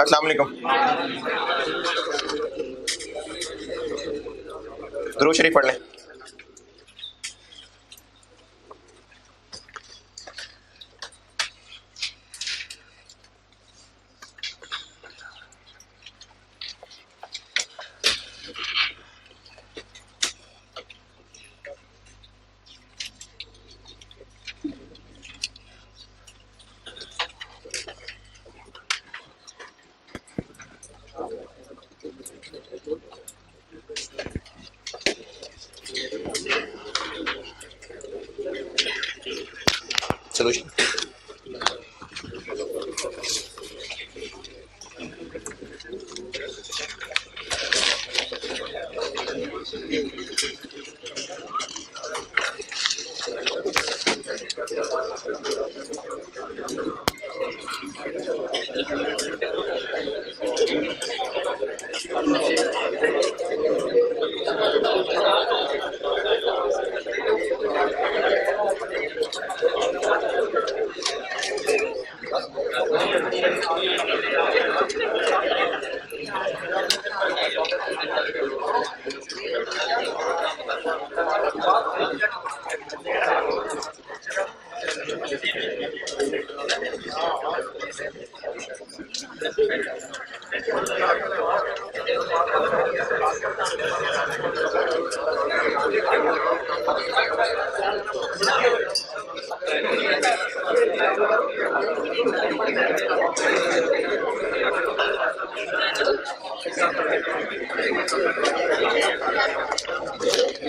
अस्सलाम वालेकुम। दुरूद शरीफ पढ़ लें। सोल्यूशन।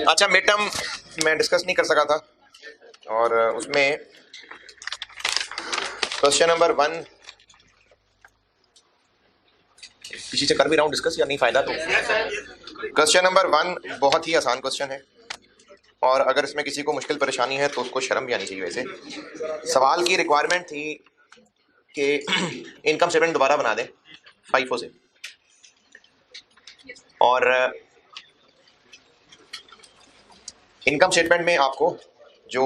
अच्छा, मिड टर्म मैं डिस्कस नहीं कर सका था और उसमें क्वेश्चन नंबर 1 किसी से कर भी रहा हूँ डिस्कस या नहीं फायदा। तो क्वेश्चन नंबर 1 बहुत ही आसान क्वेश्चन है और अगर इसमें किसी को मुश्किल परेशानी है तो उसको शर्म भी आनी चाहिए। वैसे सवाल की रिक्वायरमेंट थी कि इनकम स्टेटमेंट दोबारा बना दें FIFO से, और इनकम स्टेटमेंट में आपको जो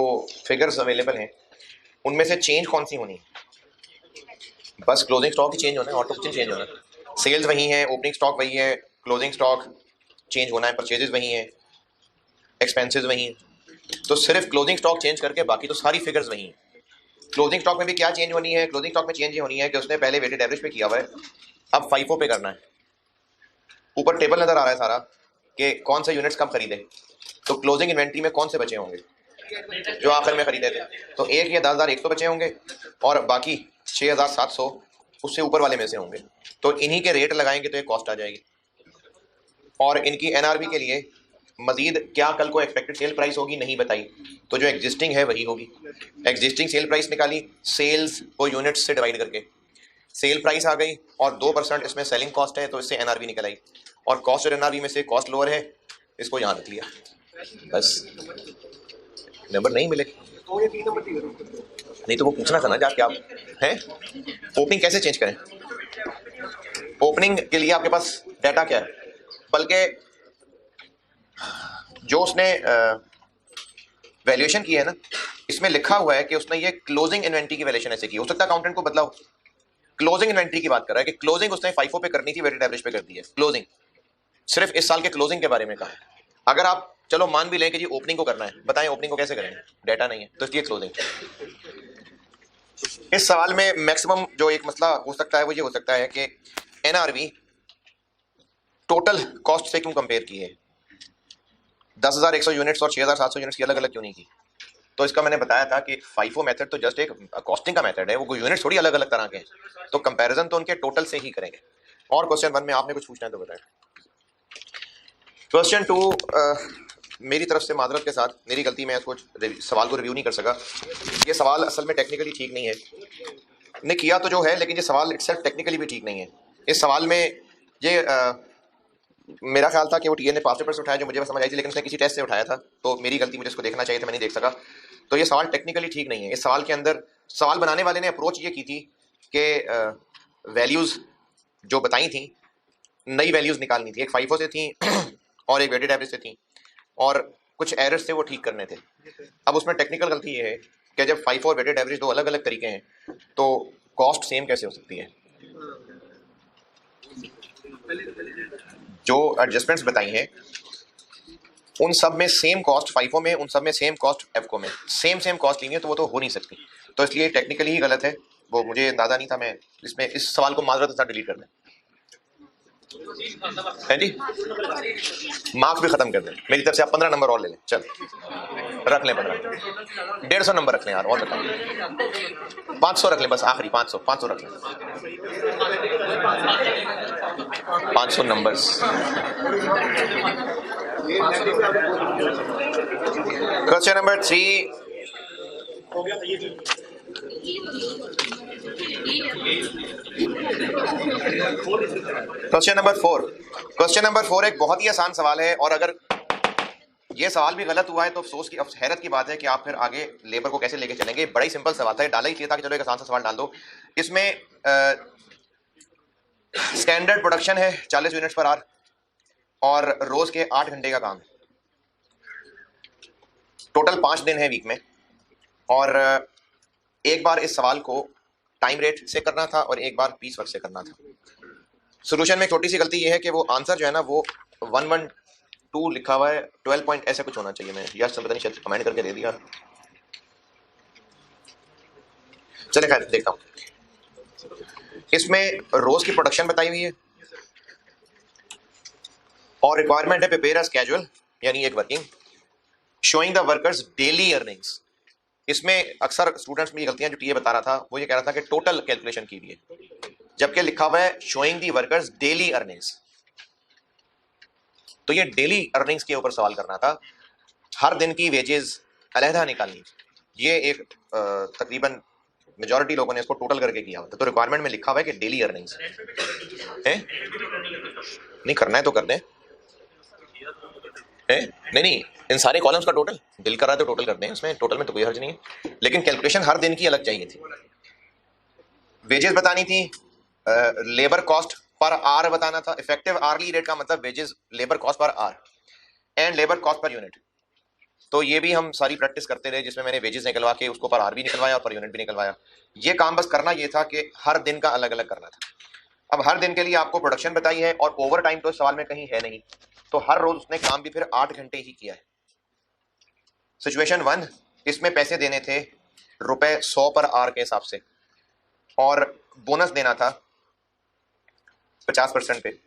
फिगर्स अवेलेबल हैं उनमें से चेंज कौन सी होनी है? बस क्लोजिंग स्टॉक ही चेंज होना है और तो कुछ चेंज होना है। सेल्स वही है, ओपनिंग स्टॉक वही है, क्लोजिंग स्टॉक चेंज होना है, परचेजेस वही हैं, एक्सपेंसेस वही हैं। तो सिर्फ क्लोजिंग स्टॉक चेंज करके बाकी तो सारी फिगर्स वही हैं। क्लोजिंग स्टॉक में भी क्या चेंज होनी है? क्लोजिंग स्टॉक में चेंज ये होनी है कि उसने पहले वेटेड एवरेज पे किया हुआ है, अब FIFO पे करना है। ऊपर टेबल नजर आ रहा है सारा कि कौन से यूनिट्स कब खरीदे, तो क्लोजिंग इन्वेंट्री में कौन से बचे होंगे जो आखिर में खरीदे थे, तो एक ये 10,100 बचे होंगे और बाकी 6,700 उससे ऊपर वाले में से होंगे। तो इन्हीं के रेट लगाएंगे तो एक कॉस्ट आ जाएगी। और इनकी NRV के लिए मजीद क्या कल को एक्सपेक्टेड सेल प्राइस होगी नहीं बताई, तो जो एग्जिस्टिंग है वही होगी। एग्जिस्टिंग सेल प्राइस निकाली सेल्स को यूनिट्स से डिवाइड करके, सेल प्राइस आ गई और 2% इसमें सेलिंग कॉस्ट है तो इससे NRV निकल आई, और कॉस्ट और NRV में से कॉस्ट लोअर है, इसको यहाँ रख लिया। बस नंबर नहीं मिले नहीं तो वो पूछना था ना जाके आप हैं ओपनिंग कैसे चेंज करें। ओपनिंग के लिए आपके पास डाटा क्या है? बल्कि जो उसने वैल्यूएशन की है ना, इसमें लिखा हुआ है कि उसने ये क्लोजिंग इन्वेंट्री की वैल्यूएशन ऐसे की। हो सकता है अकाउंटेंट को बदलाव क्लोजिंग इन्वेंट्री की बात कर रहा है कि क्लोजिंग उसने FIFO पे करनी थी, वेटेड एवरेज पे कर दी है। क्लोजिंग सिर्फ इस साल के क्लोजिंग के बारे में कहा है। अगर आप चलो मान भी लें कि जी ओपनिंग को करना है, बताएं ओपनिंग को कैसे करेंगे? डाटा नहीं है तो इसलिए क्लोजिंग। इस सवाल में मैक्सिमम जो एक मसला हो सकता है वो ये हो सकता है कि NRV टोटल कॉस्ट से क्यों कंपेयर की है, 10,100 यूनिट्स और 6,700 यूनिट्स की अलग अलग क्यों नहीं की? तो इसका मैंने बताया था कि FIFO मेथड तो जस्ट एक कॉस्टिंग का मेथड है, वो यूनिट्स थोड़ी अलग अलग तरह के हैं, तो कंपैरिजन तो उनके टोटल से ही करेंगे। और क्वेश्चन 1 में आपने कुछ पूछना है तो बताएं। क्वेश्चन 2 मेरी तरफ से माजरत के साथ, मेरी गलती, मैं इसको सवाल को रिव्यू नहीं कर सका। ये सवाल असल में टेक्निकली ठीक नहीं है, ने किया तो जो है, लेकिन ये सवाल इटसेल्फ टेक्निकली भी ठीक नहीं है। इस सवाल में ये मेरा ख्याल था कि वो टीए ने पास पेपर से उठाया जो मुझे समझ आई थी, लेकिन उसने किसी टेस्ट से उठाया था, तो मेरी गलती, मुझे इसको देखना चाहिए था, मैं नहीं देख सका। तो ये सवाल टेक्निकली ठीक नहीं है। इस सवाल के अंदर सवाल बनाने वाले ने अप्रोच ये की थी कि वैल्यूज़ जो बताई थी, नई वैल्यूज़ निकालनी थी, एक FIFO से थी और एक वेटेड एवरेज से थी, और कुछ एरर्स थे वो ठीक करने थे। अब उसमें टेक्निकल गलती ये है कि जब FIFO और वेटेड एवरेज दो अलग अलग तरीके हैं तो कॉस्ट सेम कैसे हो सकती है। जो एडजस्टमेंट्स बताई हैं उन सब में सेम कॉस्ट FIFO में, उन सब में सेम कॉस्ट EFCO में, सेम कॉस्ट लेंगे तो वो तो हो नहीं सकती। तो इसलिए टेक्निकली ही गलत है, वो मुझे अंदाजा नहीं था। मैं इसमें इस सवाल को माजरत के साथ डिलीट कर दें है जी, मार्क्स भी खत्म कर दें मेरी तरफ से। आप 15 नंबर और ले लें, चल रख लें 15, 150 नंबर रख लें यार, और बताओ 500 रख लें बस, आखिरी 500 रख लें, 500 numbers. Question number 3, question number 4। Question number 4 एक बहुत ही आसान सवाल है, और अगर ये सवाल भी गलत हुआ है तो अफसोस की, हैरत की बात है कि आप फिर आगे लेबर को कैसे लेके चलेंगे। बड़ा ही सिंपल सवाल था, डाला ही चाहिए था कि चलो एक आसान सा सवाल डाल दो। इसमें स्टैंडर्ड प्रोडक्शन है 40 यूनिट्स पर आवर और रोज के 8 घंटे का काम, टोटल 5 दिन है वीक में, और एक बार इस सवाल को टाइम रेट से करना था और एक बार पीस वर्क से करना था। सोल्यूशन में छोटी सी गलती ये है कि वो आंसर जो है ना वो 112 लिखा हुआ है, 12 पॉइंट ऐसे कुछ होना चाहिए। मैं यार सब पता नहीं, शायद कमेंट करके दे दिया। चले खैर देखता हूँ। इसमें रोज की प्रोडक्शन बताई हुई है और रिक्वायरमेंट है प्रिपेयर अ स्केड्यूल, यानी एक working, showing the workers daily earnings. इसमें अक्सर स्टूडेंट्स में ये गलतियां जो टीए बता रहा था, वो ये कह रहा था कि टोटल कैलकुलेशन की हुई है, जबकि लिखा हुआ है शोइंग दी वर्कर्स डेली अर्निंग्स। तो ये डेली अर्निंग्स के ऊपर सवाल करना था, हर दिन की वेजेस अलहदा निकालनी। ये एक तकरीबन मेजॉरिटी लोगों ने इसको टोटल करके किया होता। तो रिक्वायरमेंट में लिखा हुआ है कि डेली अर्निंग्स है, नहीं करना है तो कर दें, नहीं इन सारे कॉलम्स का टोटल दिल कर रहा है तो टोटल कर दें, उसमें टोटल में तो कोई हर्ज नहीं है, लेकिन कैलकुलेशन हर दिन की अलग चाहिए थी। वेजेस बतानी थी, लेबर कॉस्ट पर आवर बताना था। इफेक्टिव आवर्ली रेट का मतलब wages labour cost per hour and labour cost per unit. तो ये भी हम सारी प्रैक्टिस करते रहे, जिसमें मैंने वेजेस निकलवा के उसको पर आवर भी निकलवाया और पर यूनिट भी निकलवाया। ये काम बस करना ये था कि हर दिन का अलग अलग करना था। अब हर दिन के लिए आपको प्रोडक्शन बताई है और ओवर टाइम तो इस सवाल में कहीं है नहीं, तो हर रोज उसने काम भी फिर 8 घंटे ही किया है। सिचुएशन 1, इसमें पैसे देने थे रुपए 100 पर आवर के हिसाब से और बोनस देना था 50% पे।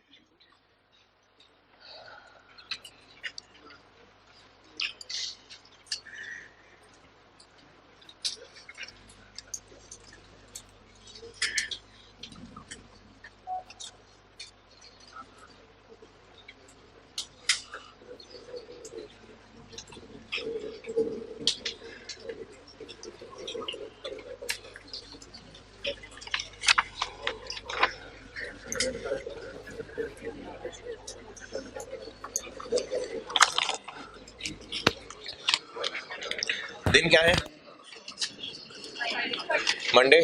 दिन क्या है? मंडे।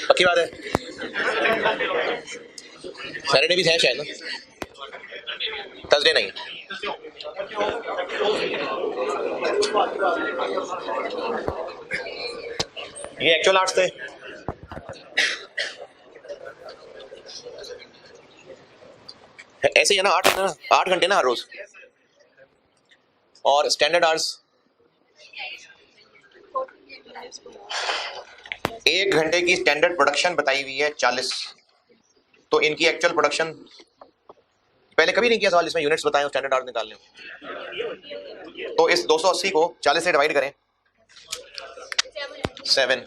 पक्की बात है, सैटरडे भी है शायद ना, थर्सडे नहीं। ये एक्चुअल आवर्स थे, ऐसे ही है ना, 8 घंटे ना हर रोज, और स्टैंडर्ड आवर्स 1 घंटे की स्टैंडर्ड प्रोडक्शन बताई हुई है 40। तो इनकी एक्चुअल प्रोडक्शन पहले कभी नहीं किया सवाल जिसमें यूनिट्स बताएं और स्टैंडर्ड आवर्स निकाल लें। तो इस 280 को 40 से डिवाइड करें, 7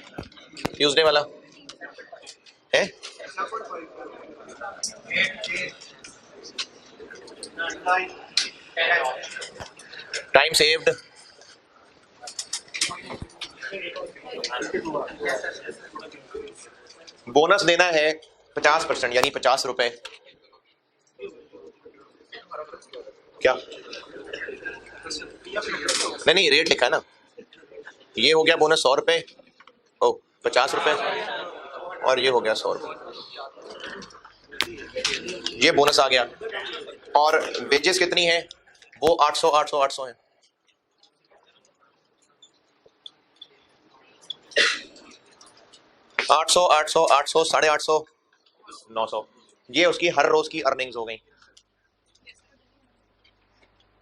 ट्यूसडे वाला है। टाइम सेव्ड, बोनस देना है 50%, यानी 50 रुपए। क्या नहीं रेट लिखा है ना, ये हो गया बोनस 100 रुपए, ओ 50 रुपए, और ये हो गया 100 रुपए, ये बोनस आ गया। और वेजेस कितनी है? वो 800 800 800 है। आठ सौ 800 800 850 900, ये उसकी हर रोज की अर्निंग्स हो गई।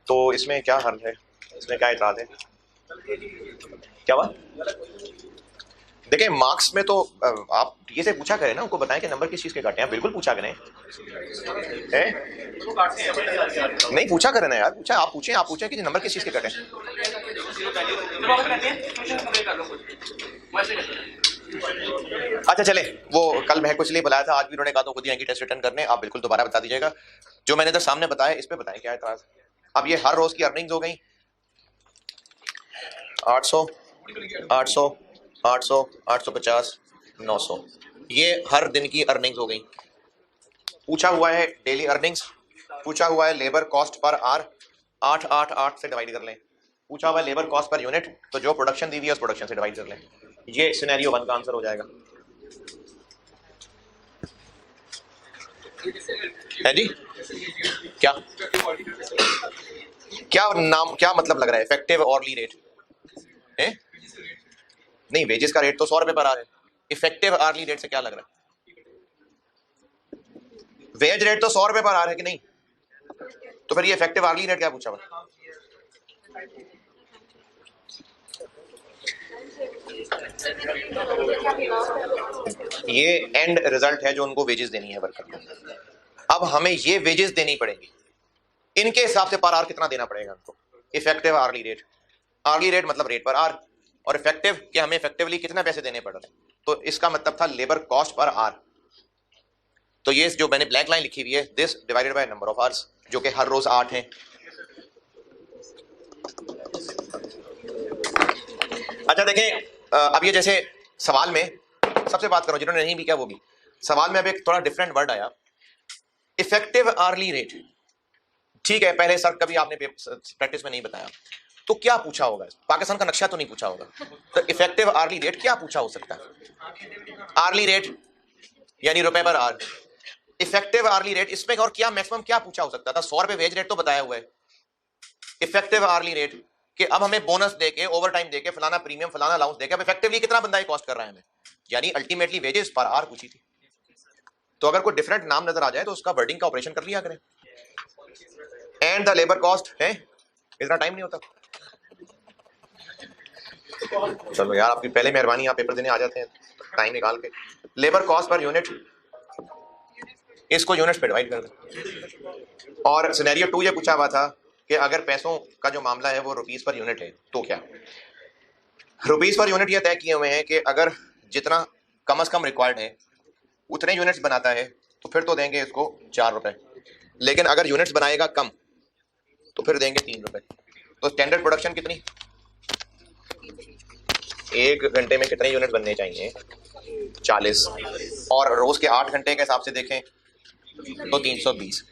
तो इसमें क्या हर्ज है, इसमें क्या इतराज है, क्या बात? देखिए मार्क्स में तो आप ये से पूछा करें ना, उनको बताएं कि नंबर किस चीज के काटे हैं, बिल्कुल पूछा करें हैं? नहीं पूछा करें ना यार, पूछा आप पूछें कि नंबर किस चीज के काटे हैं। अच्छा चले, वो कल महक को इसलिए बुलाया था, आज भी उन्होंने कहा तो खुद ही आएंगे टेस्ट रिटर्न करने, आप बिल्कुल दोबारा बता दीजिएगा जो मैंने इधर सामने बताया, इस पे बताएं क्या एतराज। अब ये हर रोज की अर्निंग्स हो गई 800 800 800 850 900, ये हर दिन की अर्निंग्स हो गई। पूछा हुआ है डेली अर्निंग्स, पूछा हुआ है लेबर कॉस्ट पर आर, 888 से डिवाइड कर लें। पूछा हुआ है लेबर कॉस्ट पर यूनिट, तो जो प्रोडक्शन दी हुई है उस प्रोडक्शन से डिवाइड कर लें। ये सिनेरियो 1 का आंसर हो जाएगा। है जी, क्या क्या नाम, क्या मतलब लग रहा है इफेक्टिव ऑरली रेट है? नहीं, वेजेस का रेट तो 100 रुपए पर आर है, इफेक्टिव आर्ली रेट से क्या लग रहा है? वेज रेट तो 100 रुपए पर आर है कि नहीं, तो फिर ये इफेक्टिव आर्ली रेट क्या पूछा हुआ? ये एंड रिजल्ट है जो उनको वेजेस देनी है वर्कर को। अब हमें ये वेजेस देनी पड़ेगी, इनके हिसाब से पर आर कितना देना पड़ेगा उनको। इफेक्टिव आर्ली रेट मतलब रेट पर आर, और इफेक्टिव कि हमें इफेक्टिवली कितना पैसे देने पड़ रहे हैं, तो इसका मतलब था लेबर कॉस्ट पर आर। तो ये जो मैंने ब्लैक लाइन लिखी हुई है, this divided by number of hours, जो कि हर रोज 8 है। अच्छा देखें, अब ये जैसे सवाल में सबसे बात करो जिन्होंने नहीं भी किया वो भी, सवाल में अब एक थोड़ा डिफरेंट वर्ड आया, इफेक्टिव आर्ली रेट। ठीक है, पहले सर कभी आपने प्रैक्टिस में नहीं बताया, तो क्या पूछा होगा? पाकिस्तान का नक्शा तो नहीं पूछा होगा, तो इफेक्टिव आर्ली रेट क्या पूछा हो सकता है? आर्ली रेट यानी रुपए पर आर, इफेक्टिव आर्ली रेट, इसमें और क्या मैक्सिमम क्या पूछा हो सकता था? 100 रुपए वेज रेट तो बताया हुआ है। इफेक्टिव आर्ली रेट कि अब हमें बोनस देके, ओवर टाइम देके, फलाना प्रीमियम, फलाना अलाउंस देके अब इफेक्टिवली कितना बंदा ये कॉस्ट कर रहा है हमें, यानी अल्टीमेटली वेजेस पर आर पूछी थी। तो अगर कोई डिफरेंट नाम नजर आ जाए तो उसका वर्डिंग का ऑपरेशन कर लिया करें। एंड द लेबर कॉस्ट है, इतना टाइम नहीं होता। चलो यार आपकी पहले मेहरबानी, आप पेपर देने आ जाते हैं टाइम निकाल के। लेबर कॉस्ट पर यूनिट, इसको यूनिट्स पे डिवाइड कर दें। और सिनेरियो 2 ये पूछा हुआ था कि अगर पैसों का जो मामला है वो रुपीस पर यूनिट है तो क्या? रुपीस पर यूनिट ये तय किए हुए हैं कि अगर जितना कम से कम रिक्वायर्ड है उतने यूनिट्स बनाता है तो फिर तो देंगे इसको 4 रुपए, लेकिन अगर यूनिट्स बनाएगा कम तो फिर देंगे 3 रुपए। तो स्टैंडर्ड प्रोडक्शन कितनी, 1 घंटे में कितने यूनिट बनने चाहिए? 40, और रोज के 8 घंटे के हिसाब से देखें तो 320।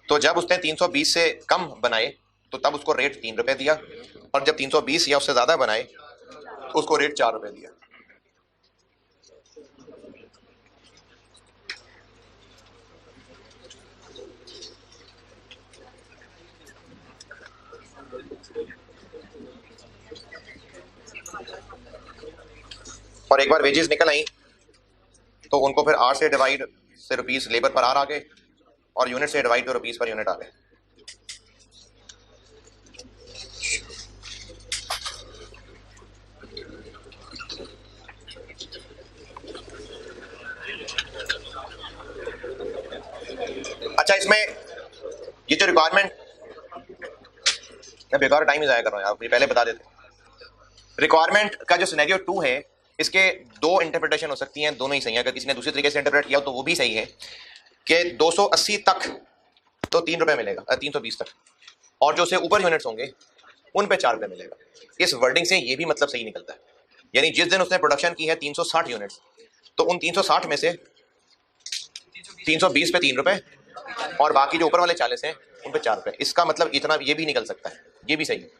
तो जब उसने 320 से कम बनाए तो तब उसको रेट 3 रुपए दिया, और जब 320 या उससे ज्यादा बनाए तो उसको रेट 4 रुपए दिया। और एक बार वेजेस निकल आई तो उनको फिर आर से डिवाइड से रुपीस लेबर पर आर आ गए, और यूनिट से डिवाइड तो रुपीस पर यूनिट आ गए। अच्छा इसमें ये जो रिक्वायरमेंट, मैं बेकार टाइम ही जाया कर रहा हूँ यार, पहले बता देते। रिक्वायरमेंट का जो सिनेरियो 2 है, इसके 2 इंटरप्रिटेशन हो सकती हैं, दोनों ही सही है। अगर किसी ने दूसरी तरीके से इंटरप्रेट किया तो वो भी सही है कि 280 तक तो 3 रुपए मिलेगा, 320 तक, और जो से ऊपर यूनिट्स होंगे उन पे 4 रुपए मिलेगा। इस वर्डिंग से ये भी मतलब सही निकलता है, यानी जिस दिन उसने प्रोडक्शन की है 360 यूनिट्स, तो उन 360 में से 320 पे 3 रुपए और बाकी जो ऊपर वाले 40 हैं उन पे 4 रुपए। इसका मतलब इतना ये भी निकल सकता है, ये भी सही है।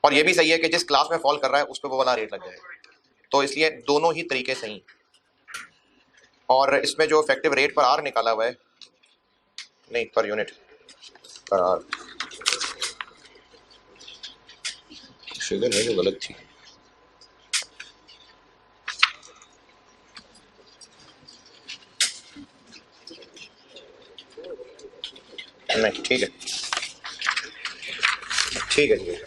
और ये भी सही है कि जिस क्लास में फॉल कर रहा है उस पर वो वाला रेट लग जाएगा। तो इसलिए दोनों ही तरीके सही। और इसमें जो इफेक्टिव रेट पर आर निकाला हुआ है, नहीं पर यूनिट पर आर, फिगर है जो गलत थी। नहीं ठीक है, ठीक है जी।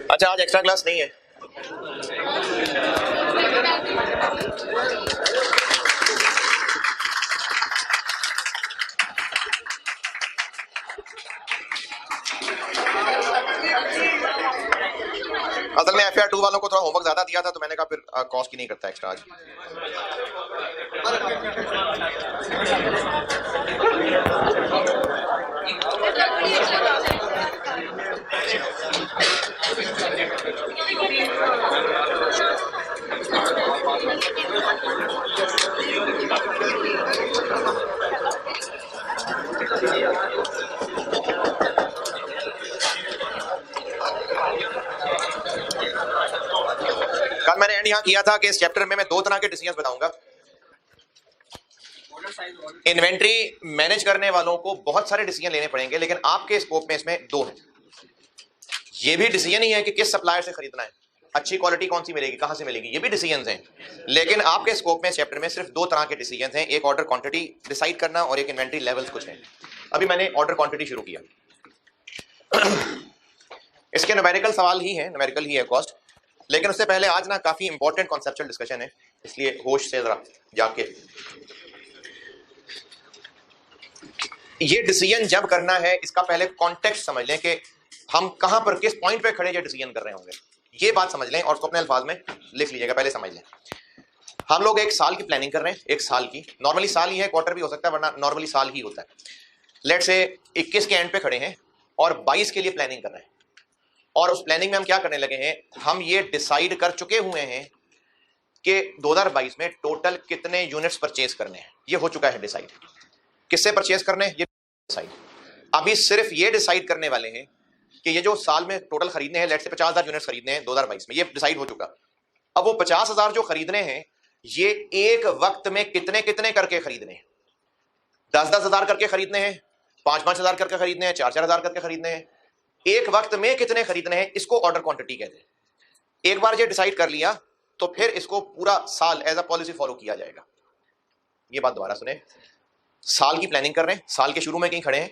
अच्छा, आज एक्स्ट्रा क्लास नहीं है। असल में FR 2 वालों को थोड़ा होमवर्क ज्यादा दिया था, तो मैंने कहा फिर कॉस्ट की नहीं करता एक्स्ट्रा आज। कल मैंने एंड यहाँ किया था कि इस चैप्टर में मैं दो तरह के डिसीजंस बताऊंगा। इन्वेंट्री मैनेज करने वालों को बहुत सारे डिसीजन लेने पड़ेंगे, लेकिन आपके स्कोप में इसमें दो हैं। ये भी डिसीजन ही है कि किस सप्लायर से खरीदना है, अच्छी क्वालिटी कौन सी मिलेगी, कहां से मिलेगी, ये भी डिसीजन हैं। लेकिन आपके स्कोप में चैप्टर में सिर्फ दो तरह के डिसीजन हैं, एक ऑर्डर क्वांटिटी डिसाइड करना और एक इन्वेंट्री लेवल्स कुछ है। अभी मैंने ऑर्डर क्वांटिटी शुरू किया। इसके न्यूमेरिकल सवाल ही है, न्यूमेरिकल ही है कॉस्ट। लेकिन उससे पहले आज ना काफी इंपॉर्टेंट कॉन्सेप्चुअल डिस्कशन है, इसलिए होश से जरा जाके ये डिसीजन जब करना है इसका पहले कॉन्टेक्स्ट समझ लें कि हम कहां पर किस पॉइंट पे खड़े ये डिसीजन कर रहे होंगे, ये बात समझ लें और उसको अपने अल्फाज में लिख लीजिएगा, पहले समझ लें। हम लोग एक साल की प्लानिंग कर रहे हैं, एक साल की, नॉर्मली साल ही है, क्वार्टर भी हो सकता है, वरना नॉर्मली साल ही होता है। लेट्स से 21 के एंड पे खड़े हैं और 22 के लिए प्लानिंग कर रहे हैं। और उस प्लानिंग में हम क्या करने लगे हैं, हम ये डिसाइड कर चुके हुए हैं कि 2022 में टोटल कितने यूनिट्स परचेज करने हैं, ये हो चुका है डिसाइड। किससे परचेज करने हैं ये डिसाइड। अभी सिर्फ ये डिसाइड करने वाले हैं कि ये जो साल में टोटल खरीदने हैं, लेट्स से 50,000 यूनिट्स खरीदने हैं 2022 में, ये डिसाइड हो चुका। अब वो 50,000 जो खरीदने हैं ये एक वक्त में कितने कितने करके खरीदने हैं, 10-10 हजार करके खरीदने हैं, 5-5 हजार करके खरीदने हैं, 4-4 हजार करके खरीदने हैं, एक वक्त में कितने खरीदने हैं, इसको ऑर्डर क्वांटिटी कहते हैं। एक बार ये डिसाइड कर लिया तो फिर इसको पूरा साल एज अ पॉलिसी फॉलो किया जाएगा। ये बात दोबारा सुने, साल की प्लानिंग कर रहे हैं, साल के शुरू में कहीं खड़े हैं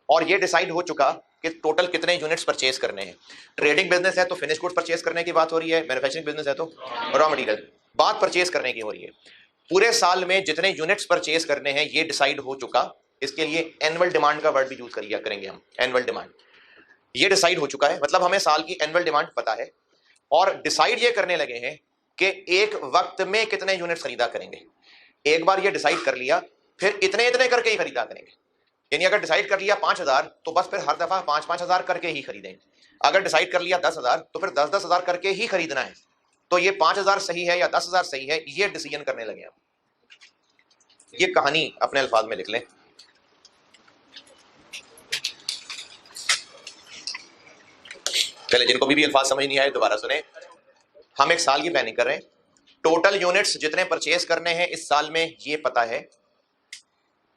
और ये डिसाइड हो चुका कि टोटल कितने यूनिट्स परचेज करने हैं। ट्रेडिंग बिजनेस है तो फिनिश गुड परचेज करने की बात हो रही है, मैन्युफैक्चरिंग बिजनेस है तो रॉ मटेरियल, बात परचेज करने की हो रही है। पूरे साल में जितने यूनिट्स परचेज करने हैं ये डिसाइड हो चुका। इसके लिए एनुअल डिमांड का वर्ड भी यूज करेंगे हम, एनुअल डिमांड। ये डिसाइड हो चुका है, मतलब हमें साल की एनुअल डिमांड पता है और डिसाइड ये करने लगे हैं कि एक वक्त में कितने यूनिट्स खरीदा करेंगे। एक बार ये डिसाइड कर लिया फिर इतने इतने करके ही खरीदा करेंगे। यानी अगर डिसाइड कर लिया 5,000 तो बस फिर हर दफा 5-5 हजार करके ही खरीदेंगे। अगर डिसाइड कर लिया 10,000 तो फिर 10-10 हजार करके ही खरीदना है। तो ये 5,000 सही है या 10,000 सही है, ये डिसीजन करने लगे हम। ये कहानी अपने अल्फाज में लिख लें। चले, जिनको भी अल्फाज समझ नहीं आए दोबारा सुने। हम एक साल की प्लानिंग कर रहे हैं, टोटल यूनिट्स जितने परचेज करने हैं इस साल में ये पता है,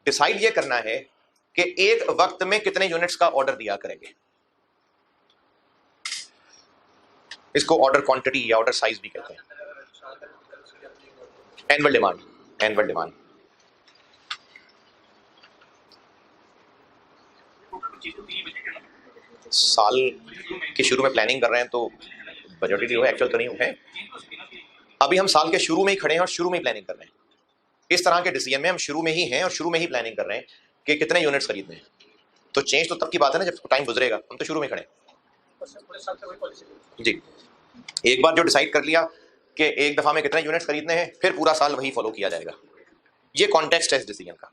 डिसाइड ये करना है कि एक वक्त में कितने यूनिट्स का ऑर्डर दिया करेंगे। इसको ऑर्डर क्वांटिटी या ऑर्डर साइज भी कहते हैं। Annual demand, annual demand. साल के शुरू में प्लानिंग कर रहे हैं तो बजट ही हो, एक्चुअल तो नहीं है। अभी हम साल के शुरू में ही खड़े हैं और शुरू में ही प्लानिंग कर रहे हैं। इस तरह के डिसीजन में हम शुरू में ही हैं और शुरू में ही प्लानिंग कर रहे हैं कि कितने यूनिट्स खरीदने हैं। तो चेंज तो तब की बात है ना जब टाइम गुजरेगा, हम तो शुरू में खड़े हैं जी। एक बार जो डिसाइड कर लिया कि एक दफा में कितने यूनिट्स खरीदने हैं, फिर पूरा साल वही फॉलो किया जाएगा। ये कॉन्टेक्स्ट है इस डिसीजन का।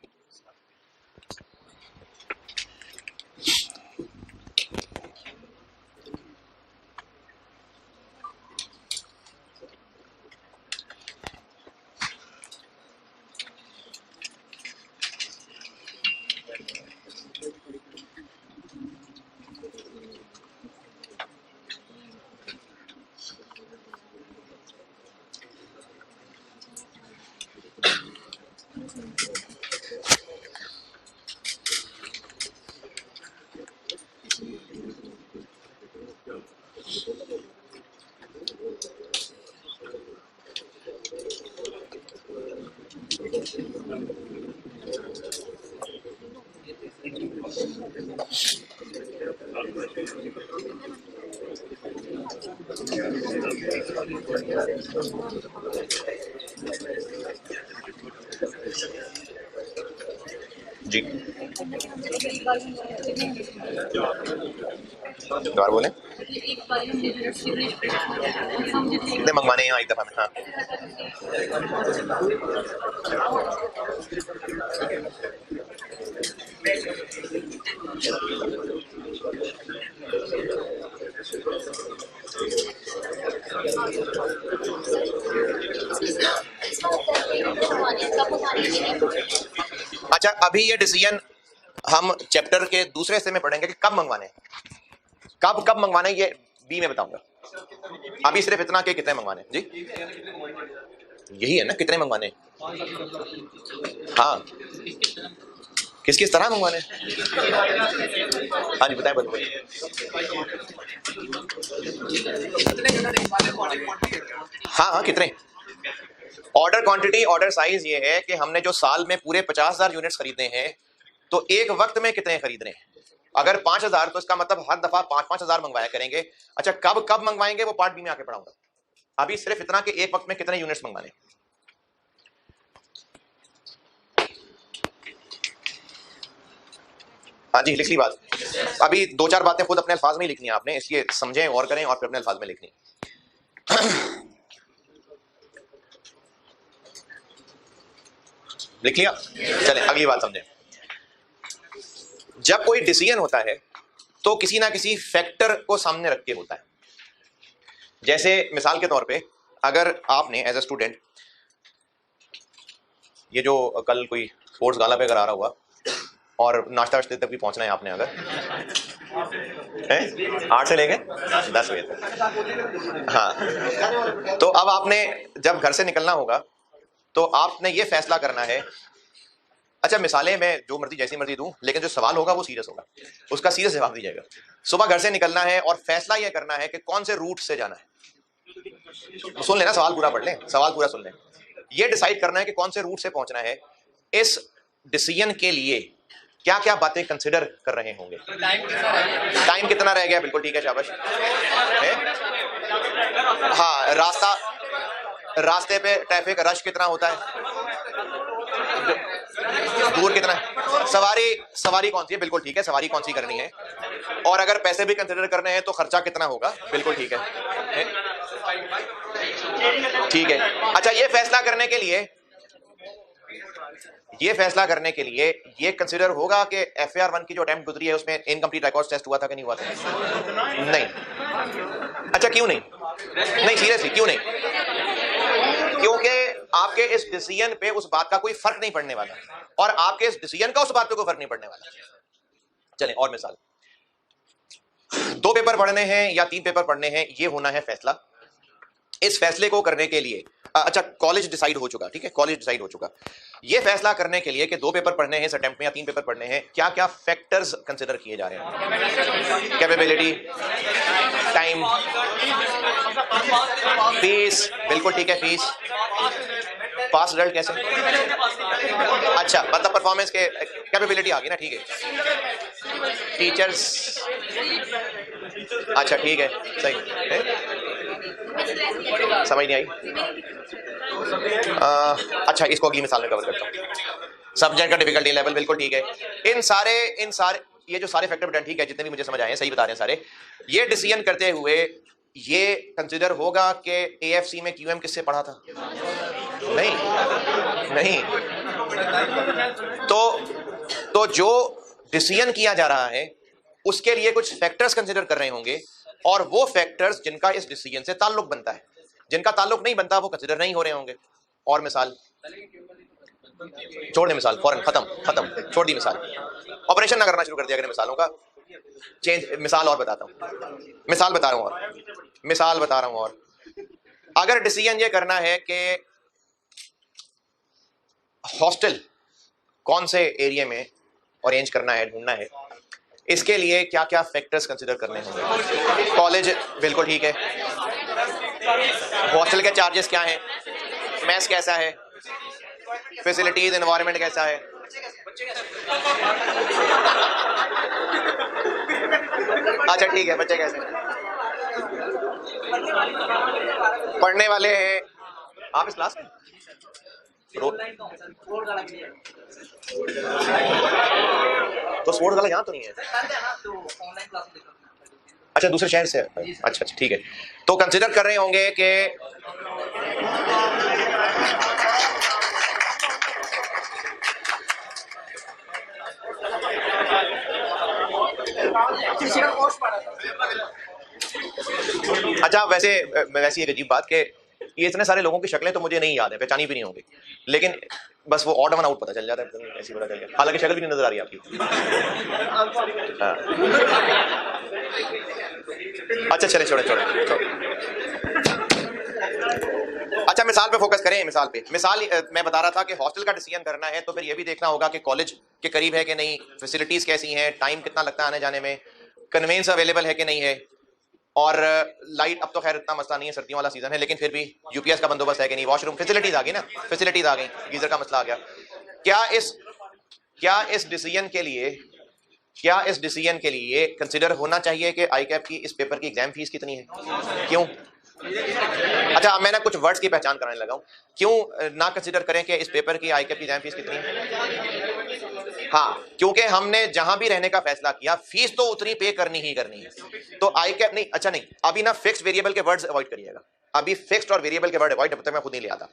जी दोबारा बोले, कितने मंगवाने हैं एक दफा में? हाँ अच्छा, अभी ये डिसीजन हम चैप्टर के दूसरे हिस्से में पढ़ेंगे कि कब मंगवाने हैं, कब कब मंगवाने हैं, ये बी में बताऊंगा। अभी सिर्फ इतना कि कितने मंगवाने हैं। जी यही है ना, कितने मंगवाने हैं? हाँ किस किस तरह मंगवाने हैं? हाँ जी बताएं बताएं। हाँ हाँ कितने? ऑर्डर क्वांटिटी, ऑर्डर साइज ये है कि हमने जो साल में पूरे 50,000 यूनिट्स खरीदे हैं तो एक वक्त में कितने खरीद रहे हैं। अगर 5,000 तो इसका मतलब हर दफा 5,000 मंगवाया करेंगे। अच्छा कब कब मंगवाएंगे वो पार्ट बी में आके पढ़ाऊंगा। अभी सिर्फ इतना कि एक वक्त में कितने यूनिट्स मंगवाने। हाँ जी लिख ली बात। अभी दो चार बातें खुद अपने अल्फाज में ही लिखनी है आपने, इसलिए समझें और करें और फिर अपने अल्फाज में लिखनी है। लिख लिया? चले अगली बात समझें। जब कोई डिसीजन होता है तो किसी ना किसी फैक्टर को सामने रख के होता है। जैसे मिसाल के तौर पे अगर आपने एज ए स्टूडेंट, ये जो कल कोई स्पोर्ट्स गाला पे अगर आ रहा हुआ और नाश्ता वाश्ते तक भी पहुंचना है आपने, अगर 8 से लेके 10 बजे तक, हाँ तो अब आपने जब घर से निकलना होगा तो आपने ये फैसला करना है। अच्छा मिसालें मैं जो मर्जी जैसी मर्जी दूं, लेकिन जो सवाल होगा वो सीरियस होगा, उसका सीरियस जवाब दीजिएगा। सुबह घर से निकलना है और फैसला यह करना है कि कौन से रूट से जाना है। सुन लेना, सवाल पूरा पढ़ लें, सवाल पूरा सुन लें। ये डिसाइड करना है कि कौन से रूट से पहुंचना है। इस डिसीजन के लिए क्या क्या बातें कंसिडर कर रहे होंगे। टाइम कितना रह गया, बिल्कुल ठीक है, शाबाश। हाँ रास्ते पे ट्रैफिक रश कितना होता है, दूर कितना है, सवारी कौन सी है, बिल्कुल ठीक है, सवारी कौन सी करनी है, और अगर पैसे भी कंसिडर करने हैं तो खर्चा कितना होगा, बिल्कुल ठीक है, ठीक है। अच्छा ये फैसला करने के लिए ये कंसिडर होगा कि FAR 1 की जो अटेम्प्ट गुजरी है उसमें इनकम्प्लीट रिकॉर्ड्स टेस्ट हुआ था कि नहीं हुआ था? नहीं। अच्छा क्यों नहीं? नहीं सीरियसली क्यों नहीं? क्योंकि आपके इस डिसीजन पे उस बात का कोई फर्क नहीं पड़ने वाला, और आपके इस डिसीजन का उस बात पे कोई फर्क नहीं पड़ने वाला। चलें और मिसाल, 2 पेपर पढ़ने हैं या 3 पेपर पढ़ने हैं, ये होना है फैसला। इस फैसले को करने के लिए अच्छा कॉलेज डिसाइड हो चुका, ठीक है, कॉलेज डिसाइड हो चुका। ये फैसला करने के लिए कि 2 पेपर पढ़ने हैं इस अटेम्प्ट में या 3 पेपर पढ़ने हैं, क्या क्या फैक्टर्स कंसिडर किए जा रहे हैं। कैपेबिलिटी, टाइम, फीस, बिल्कुल ठीक है, फीस, पास रिजल्ट कैसे, अच्छा मतलब परफॉर्मेंस के कैपेबिलिटी आ गई ना, ठीक है, टीचर्स, अच्छा ठीक है, सही है? समझ नहीं आई? अच्छा इसको अगली मिसाल में कवर करता हूँ। सब्जेक्ट का डिफिकल्टी लेवल, बिल्कुल ठीक है। इन सारे ये जो सारे फैक्टर ठीक है, जितने भी मुझे समझ आए हैं सही बता रहे हैं सारे। ये डिसीजन करते हुए ये कंसिडर होगा कि AFC में QM किससे पढ़ा था? नहीं। तो जो डिसीजन किया जा रहा है उसके लिए कुछ फैक्टर्स कंसिडर कर रहे होंगे, और वो फैक्टर्स जिनका इस डिसीजन से ताल्लुक बनता है, जिनका ताल्लुक नहीं बनता वो कंसिडर नहीं हो रहे होंगे। और मिसाल छोड़ दे, मिसाल फौरन खत्म, छोड़ दी मिसाल, ऑपरेशन ना करना शुरू कर दिया अगर मिसालों का चेंज। मिसाल और बताता हूं, मिसाल बता रहा हूं और अगर डिसीजन ये करना है कि हॉस्टल कौन से एरिया में अरेंज करना है, ढूंढना है, इसके लिए क्या क्या फैक्टर्स कंसिडर करने होंगे। कॉलेज, बिल्कुल ठीक है, हॉस्टल के चार्जेस क्या हैं, मेस कैसा है, फैसिलिटीज, एनवायरनमेंट कैसा है। अच्छा ठीक है, बच्चे कैसे हैं? पढ़ने वाले हैं आप इस क्लास में? तो स्पोर्ट्स वाला यहाँ तो नहीं है? अच्छा, दूसरे शहर से है। अच्छा अच्छा ठीक है। तो कंसिडर कर रहे होंगे कि अच्छा, वैसे एक अजीब बात कि ये इतने सारे लोगों की शक्लें तो मुझे नहीं याद है, पहचानी भी नहीं होंगी, लेकिन बस वो ऑड वन आउट पता चल जाता है, ऐसी पता चल गया। हालांकि शक्ल भी नहीं नजर आ रही आपकी। हाँ। अच्छा चले, छोड़े। अच्छा, मिसाल पे फोकस करें। मिसाल मैं बता रहा था कि हॉस्टल का डिसीजन करना है तो फिर ये भी देखना होगा कि कॉलेज के करीब है कि नहीं, फैसिलिटीज कैसी हैं, टाइम कितना लगता है आने जाने में, कन्वेंस अवेलेबल है कि नहीं है, और लाइट। अब तो खैर इतना मसला नहीं है, सर्दियों वाला सीजन है, लेकिन फिर भी यूपीएस का बंदोबस्त है कि नहीं, वॉशरूम फैसिलिटीज आ गई ना, फैसिलिटीज आ गई, गीजर का मसला आ गया। क्या इस डिसीजन के लिए कंसिडर होना चाहिए कि आई कैप की इस पेपर की एग्जाम फीस कितनी है? क्यों? अच्छा, मैं ना कुछ वर्ड्स की पहचान कराने लगा हूं। क्यों ना कंसिडर करें कि इस पेपर की आई कैप की एग्जाम फीस कितनी है? हाँ, क्योंकि हमने जहां भी रहने का फैसला किया फीस तो उतनी पे करनी ही करनी है। तो आई कैप नहीं, अच्छा नहीं, अभी ना फिक्स्ड वेरिएबल के वर्ड्स अवॉइड करिएगा। अभी फिक्स्ड और वेरिएबल के वर्ड अवॉइड, मैं खुद नहीं ले आता।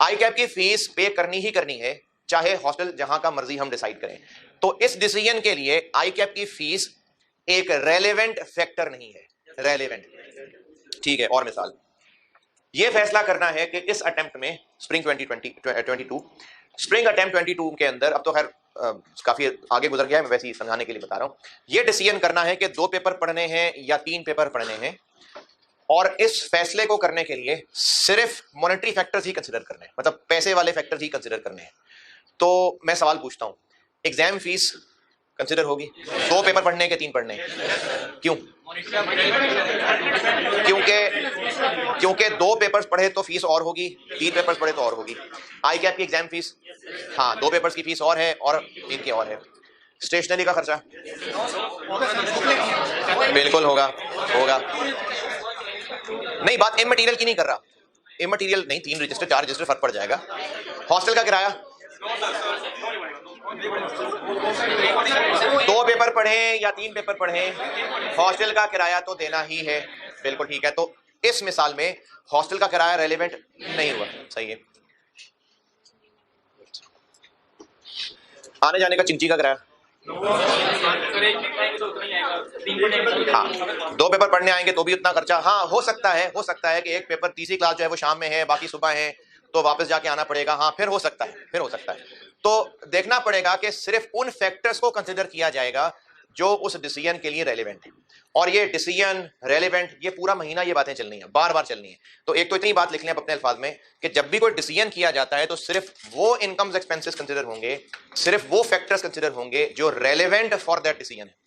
आई कैप की फीस पे करनी ही करनी है, चाहे हॉस्टल जहां का मर्जी हम डिसाइड करें। तो इस डिसीजन के लिए आई कैप की फीस एक रेलेवेंट फैक्टर नहीं है। रेलेवेंट, ठीक है। और मिसाल, यह फैसला करना है कि इस अटेम्प्ट में स्प्रिंग 2022 स्प्रिंग अटेम्प्ट 22 के अंदर, अब तो खैर काफी आगे गुजर गया है, मैं वैसे ही समझाने के लिए बता रहा हूं। यह डिसीजन करना है कि 2 पेपर पढ़ने हैं या 3 पेपर पढ़ने हैं, और इस फैसले को करने के लिए सिर्फ मॉनेटरी फैक्टर्स ही कंसिडर करने हैं, मतलब पैसे वाले फैक्टर्स ही कंसिडर करने हैं। तो मैं सवाल पूछता हूं, एग्जाम फीस कंसिडर होगी 2 पेपर पढ़ने के 3 पढ़ने? क्यों? क्योंकि 2 पेपर्स पढ़े तो फीस और होगी, 3 पेपर्स पढ़े तो और होगी। आई कैप की एग्जाम फीस, हाँ, 2 पेपर्स की फीस और है और 3 की और है। स्टेशनरी का खर्चा बिल्कुल होगा। नहीं, बात इमटेरियल की नहीं कर रहा, इमटेरियल नहीं, 3 रजिस्टर 4 रजिस्टर फर्क पड़ जाएगा। हॉस्टल का किराया, 2 पेपर पढ़े या 3 पेपर पढ़े, हॉस्टल का किराया तो देना ही है। बिल्कुल ठीक है। तो इस मिसाल में हॉस्टल का किराया रेलेवेंट नहीं हुआ, सही है। आने जाने का चिंची का किराया, हाँ, 2 पेपर पढ़ने आएंगे तो भी उतना खर्चा। हाँ, हो सकता है कि एक पेपर तीसरी क्लास जो है वो शाम में है, बाकी सुबह है, तो वापस जाके आना पड़ेगा। हाँ, फिर हो सकता है। तो देखना पड़ेगा कि सिर्फ उन फैक्टर्स को कंसिडर किया जाएगा जो उस डिसीजन के लिए रेलेवेंट है। और ये डिसीजन रेलेवेंट, ये पूरा महीना ये बातें चलनी है, बार बार चलनी है। तो एक तो इतनी बात लिख लें अपने अल्फाज में कि जब भी कोई डिसीजन किया जाता है तो सिर्फ वो इनकम्स एक्सपेंसेस कंसिडर होंगे, सिर्फ वो फैक्टर्स कंसिडर होंगे जो रेलेवेंट फॉर दैट डिसीजन है।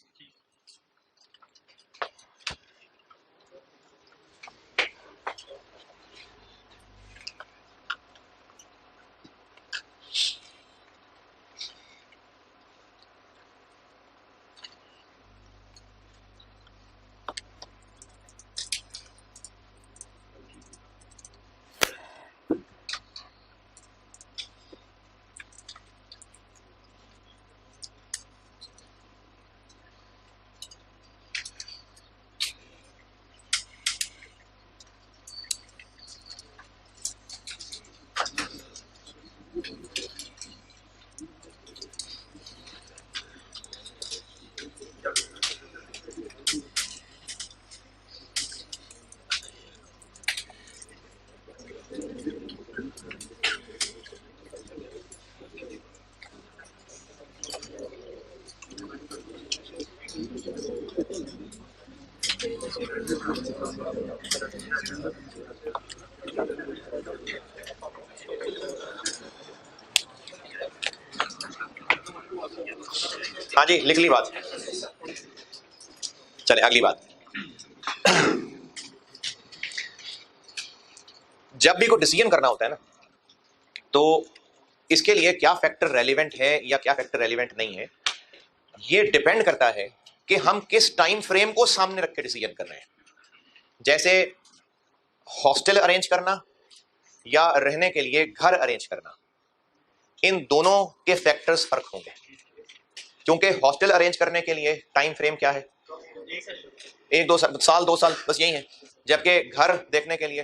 हाँ जी, लिख ली बात। चले अगली बात। जब भी कोई डिसीजन करना होता है ना, तो इसके लिए क्या फैक्टर रेलिवेंट है या क्या फैक्टर रेलिवेंट नहीं है, ये डिपेंड करता है कि हम किस टाइम फ्रेम को सामने रख के डिसीजन कर रहे हैं। जैसे हॉस्टल अरेंज करना या रहने के लिए घर अरेंज करना, इन दोनों के फैक्टर्स फर्क होंगे, क्योंकि हॉस्टल अरेंज करने के लिए टाइम फ्रेम क्या है, 1-2 साल बस यही है, जबकि घर देखने के लिए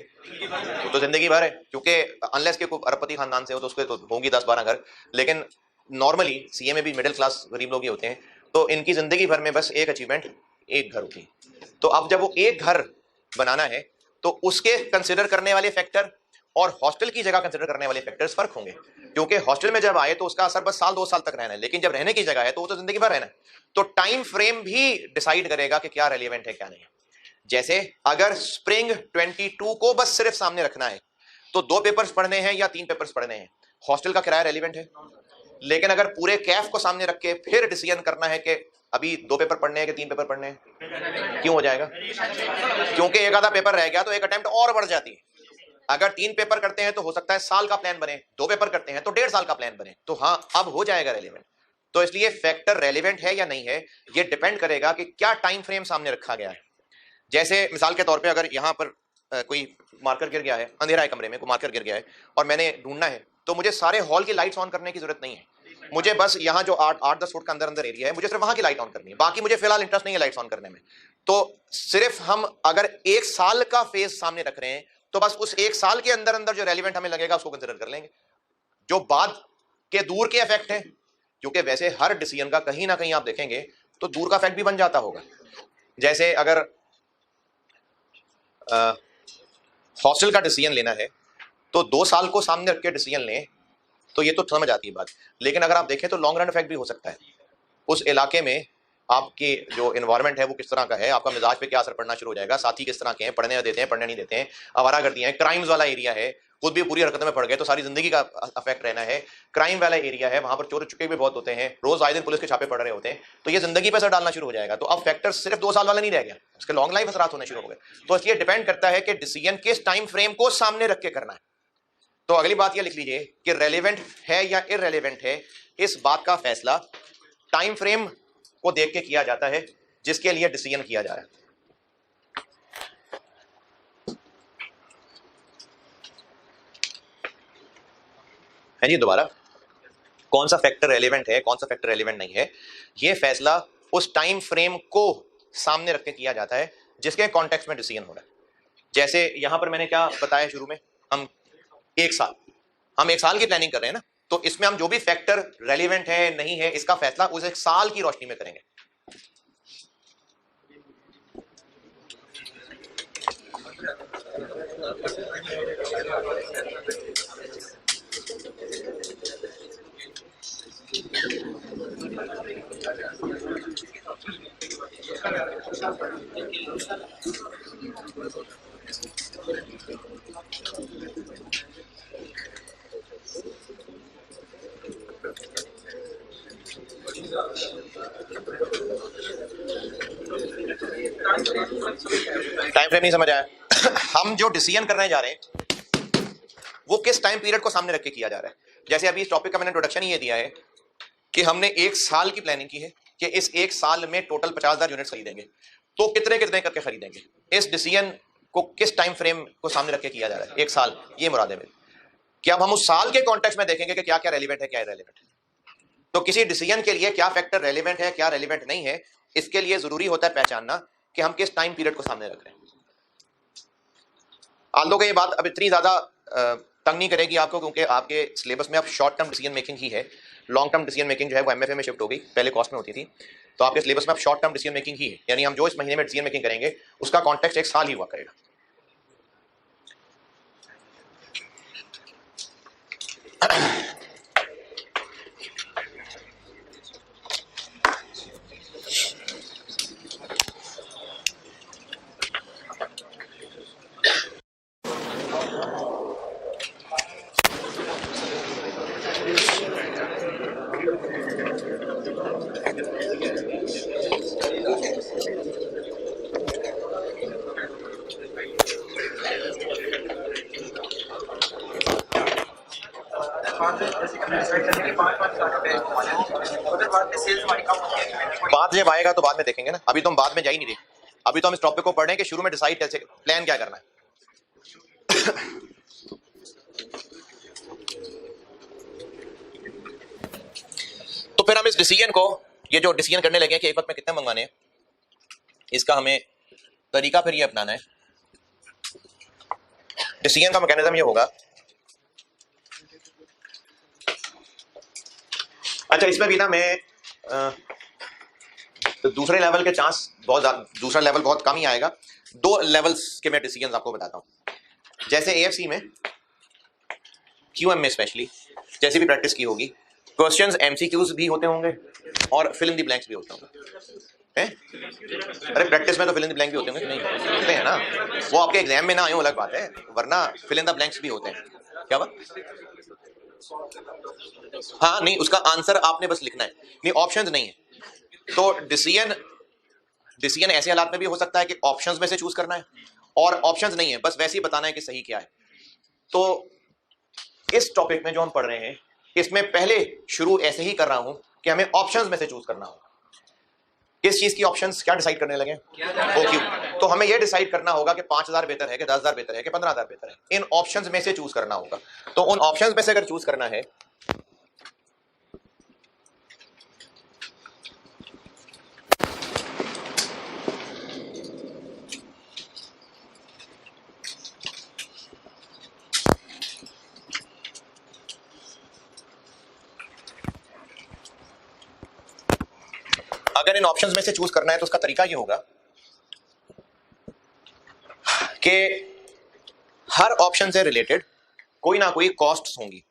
तो जिंदगी भर है, क्योंकि अनलेस के कोई अरबपति खानदान से हो तो उसके तो होंगी 10-12 घर, लेकिन नॉर्मली सीए में भी मिडिल क्लास गरीब लोग ही होते हैं, तो इनकी जिंदगी भर में बस एक अचीवमेंट, एक घर होती है। तो अब जब वो एक घर बनाना है तो उसके कंसिडर करने वाले फैक्टर और हॉस्टल की जगह कंसिडर करने वाले फैक्टर्स फर्क होंगे, क्योंकि हॉस्टल में जब आए तो उसका असर बस 1-2 साल तक रहना है, लेकिन जब रहने की जगह है तो वो तो जिंदगी भर रहना है। तो टाइम फ्रेम भी डिसाइड करेगा कि क्या रेलिवेंट है क्या नहीं है। जैसे अगर स्प्रिंग 22 को बस सिर्फ सामने रखना है तो 2 पेपर्स पढ़ने हैं या 3 पेपर्स पढ़ने हैं, हॉस्टल का किराया रेलिवेंट है। लेकिन अगर पूरे कैफ को सामने रख के फिर डिसीजन करना है कि अभी 2 पेपर पढ़ने हैं कि 3 पेपर पढ़ने हैं, क्यों हो जाएगा? क्योंकि एक आधा पेपर रह गया तो एक अटेम्प्ट और बढ़ जाती है। अगर 3 पेपर करते हैं तो हो सकता है साल का प्लान बने, 2 पेपर करते हैं तो 1.5 साल का प्लान बने, तो हाँ अब हो जाएगा रेलिवेंट। तो इसलिए फैक्टर रेलिवेंट है या नहीं है ये डिपेंड करेगा कि क्या टाइम फ्रेम सामने रखा गया है। जैसे मिसाल के तौर पे अगर यहाँ पर कोई मार्कर गिर गया है, अंधेरा है कमरे में, कोई मार्कर गिर गया है और मैंने ढूंढना है, तो मुझे सारे हॉल की लाइट्स ऑन करने की जरूरत नहीं है, मुझे बस यहाँ जो 8-10 फुट का अंदर अंदर एरिया है मुझे सिर्फ वहां की लाइट ऑन करनी है, बाकी मुझे फिलहाल इंटरेस्ट नहीं है लाइट्स ऑन करने में। तो सिर्फ हम अगर 1 साल का फेज सामने रख रहे हैं तो बस उस 1 साल के अंदर अंदर जो रेलिवेंट हमें लगेगा उसको कंसिडर कर लेंगे। जो बाद के दूर के इफेक्ट है, क्योंकि वैसे हर डिसीजन का कहीं ना कहीं आप देखेंगे तो दूर का इफेक्ट भी बन जाता होगा। जैसे अगर हॉस्टल का डिसीजन लेना है तो 2 साल को सामने रख के डिसीजन लें तो ये तो समझ आती है बात, लेकिन अगर आप देखें तो लॉन्ग रन इफेक्ट भी हो सकता है। उस इलाके में आपकी जो एनवायरनमेंट है वो किस तरह का है, आपका मिजाज पे क्या असर पड़ना शुरू हो जाएगा, साथी किस तरह के हैं, पढ़ने देते हैं पढ़ने नहीं देते हैं, आवारागर्दी है, क्राइम्स वाला एरिया है, खुद भी पूरी हरकत में पड़ गए तो सारी जिंदगी का अफेक्ट रहना है, क्राइम वाला एरिया है, वहां पर चोर चुके भी बहुत होते हैं, रोज आए दिन पुलिस के छापे पड़ रहे होते हैं, तो ये जिंदगी पर असर डालना शुरू हो जाएगा। तो अब फैक्टर सिर्फ 2 साल वाला नहीं रह गया, उसके लॉन्ग लाइफ असरात होने शुरू हो गए। तो इसलिए डिपेंड करता है कि डिसीजन किस टाइम फ्रेम को सामने रख के करना है। तो अगली बात यह लिख लीजिए कि रेलिवेंट है या इररेलेवेंट है, इस बात का फैसला टाइम फ्रेम को देख के किया जाता है जिसके लिए डिसीजन किया जा रहा है। जी दोबारा, कौन सा फैक्टर रेलिवेंट है कौन सा फैक्टर रेलिवेंट नहीं है, यह फैसला उस टाइम फ्रेम को सामने रख के किया जाता है जिसके कॉन्टेक्स्ट में डिसीजन हो रहा है। जैसे यहां पर मैंने क्या बताया शुरू में, हम 1 साल, हम 1 साल की प्लानिंग कर रहे हैं ना, तो इसमें हम जो भी फैक्टर रेलिवेंट है नहीं है इसका फैसला उस 1 साल की रोशनी में करेंगे। टाइम फ्रेम नहीं समझ आया? हम जो डिसीजन करने जा रहे हैं वो किस टाइम पीरियड को सामने रख के किया जा रहा है। जैसे अभी इस टॉपिक का मैंने इंट्रोडक्शन ही ये दिया है कि हमने 1 साल की प्लानिंग की है कि इस 1 साल में टोटल 50,000 यूनिट्स खरीदेंगे, तो कितने कितने करके खरीदेंगे, इस डिसीजन को किस टाइम फ्रेम को सामने रख के किया जा रहा है, 1 साल, ये मुराद है मेरी। कि अब हम उस साल के कॉन्टेक्स्ट में देखेंगे कि क्या क्या रेलिवेंट है क्या इररेलेवेंट है। तो किसी डिसीजन के लिए क्या फैक्टर रेलिवेंट है क्या रेलिवेंट नहीं है, इसके लिए जरूरी होता है पहचानना कि हम किस टाइम पीरियड को सामने रख रहे हैं। आल्दो का ये बात अब इतनी ज्यादा तंग नहीं करेगी आपको, क्योंकि आपके सिलेबस में अब शॉर्ट टर्म डिसीजन मेकिंग ही है, लॉन्ग टर्म डिसीजन मेकिंग जो है वो एमएफए में शिफ्ट हो गई, पहले कॉस्ट में होती थी। तो आपके सिलेबस में अब शॉर्ट टर्म डिसीजन मेकिंग ही है, यानी हम जो इस महीने में डिसीजन मेकिंग करेंगे उसका कॉन्टेक्स्ट 1 साल ही हुआ करेगा। बाद जब आएगा तो बाद में देखेंगे ना, अभी तो हम बाद में जा ही नहीं रहे, अभी तो हम इस टॉपिक को पढ़ रहे हैं कि शुरू में डिसाइड कैसे, प्लान क्या करना है। तो फिर हम इस डिसीजन को, ये जो डिसीजन करने लगे कि एक वक्त में कितने मंगवाने हैं, इसका हमें तरीका फिर ये अपनाना है। डिसीजन का मैकेनिज्म ये होगा, अच्छा इसमें भी ना मैं तो दूसरे लेवल के चांस बहुत ज्यादा, दूसरा लेवल बहुत कम ही आएगा। दो लेवल्स के मैं डिसीजन आपको बताता हूं। जैसे एएफसी में, क्यूएम में स्पेशली, जैसे भी प्रैक्टिस की होगी, क्वेश्चंस एमसीक्यूज भी होते होंगे और फिल इन द ब्लैंक्स भी होते होंगे, हैं? अरे प्रैक्टिस में तो फिल इन द ब्लैंक भी होते होंगे, नहीं होते हैं ना? वो आपके एग्जाम में ना आए अलग बात है, वरना फिल इन द ब्लैंक्स भी होते हैं। क्या बात? हाँ नहीं, उसका आंसर आपने बस लिखना है, नहीं ऑप्शंस नहीं है। तो डिसीजन ऐसे हालात में भी हो सकता है कि ऑप्शंस में से चूज करना है और ऑप्शंस नहीं है, बस वैसे ही बताना है कि सही क्या है। तो इस टॉपिक में जो हम पढ़ रहे हैं, इसमें पहले शुरू ऐसे ही कर रहा हूं कि हमें ऑप्शंस में से चूज करना होगा। किस चीज की ऑप्शंस, क्या डिसाइड करने लगे? ओक्यू। तो हमें यह डिसाइड करना होगा कि 5,000 बेहतर है कि 10,000 बेहतर है कि 15,000 बेहतर है। इन ऑप्शंस में से चूज करना होगा। तो उन ऑप्शंस में से अगर चूज करना है, अगर इन ऑप्शंस में से चूज करना है तो उसका तरीका ये होगा कि हर ऑप्शन से रिलेटेड कोई ना कोई कॉस्ट्स होंगी,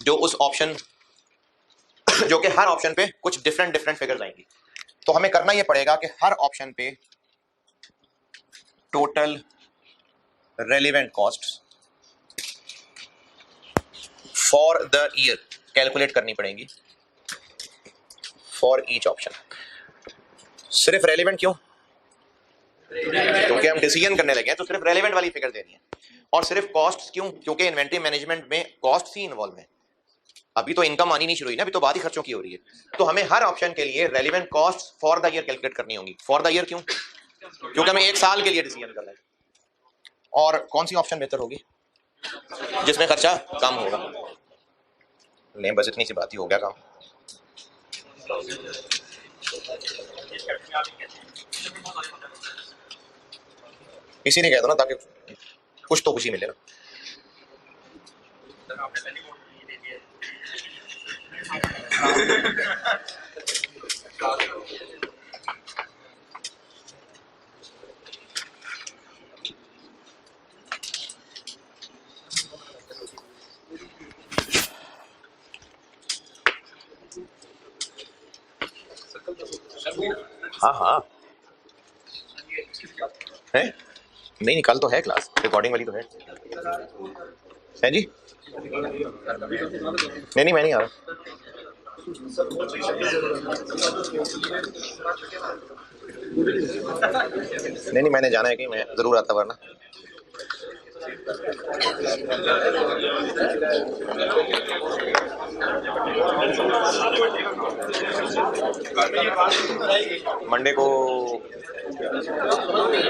जो उस ऑप्शन, जो कि हर ऑप्शन पे कुछ डिफरेंट फिगर्स आएंगी। तो हमें करना ये पड़ेगा कि हर ऑप्शन पे total relevant costs for the year calculate करनी पड़ेंगी फॉर ईच ऑप्शन। सिर्फ रेलिवेंट क्यों? क्योंकि हम डिसीजन करने लगे हैं, तो सिर्फ रेलिवेंट वाली फिगर देनी है। और सिर्फ कॉस्ट क्यों? क्योंकि इन्वेंटरी मैनेजमेंट में कॉस्ट ही इन्वॉल्व है। अभी तो इनकम आनी नहीं शुरू हुई ना, अभी तो बात ही खर्चों की हो रही है। तो हमें हर ऑप्शन के लिए relevant cost for the year calculate करनी होगी। फॉर द ईयर क्यों? क्योंकि हमें एक साल के लिए डिसीजन करना है। और कौन सी ऑप्शन बेहतर होगी जिसमें खर्चा कम होगा? नहीं बस इतनी सी बात ही हो गया काम। इसीलिए कहता ना, ताकि कुछ तो खुशी मिले ना। हाँ हाँ है, नहीं कल तो है क्लास, रिकॉर्डिंग वाली तो है जी। नहीं मैं नहीं आ रहा। नहीं मैंने जाना है कि मैं जरूर आता, वरना मंडे को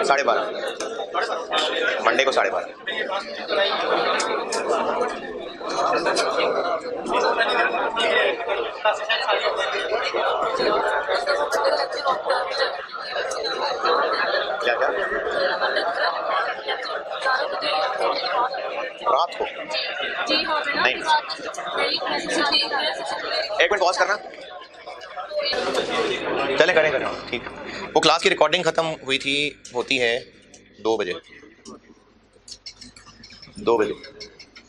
12:30, मंडे को 12:30। क्या रात को? नहीं एक मिनट पॉज करना, चले करें ठीक। वो क्लास की रिकॉर्डिंग खत्म हुई थी, होती है 2 बजे।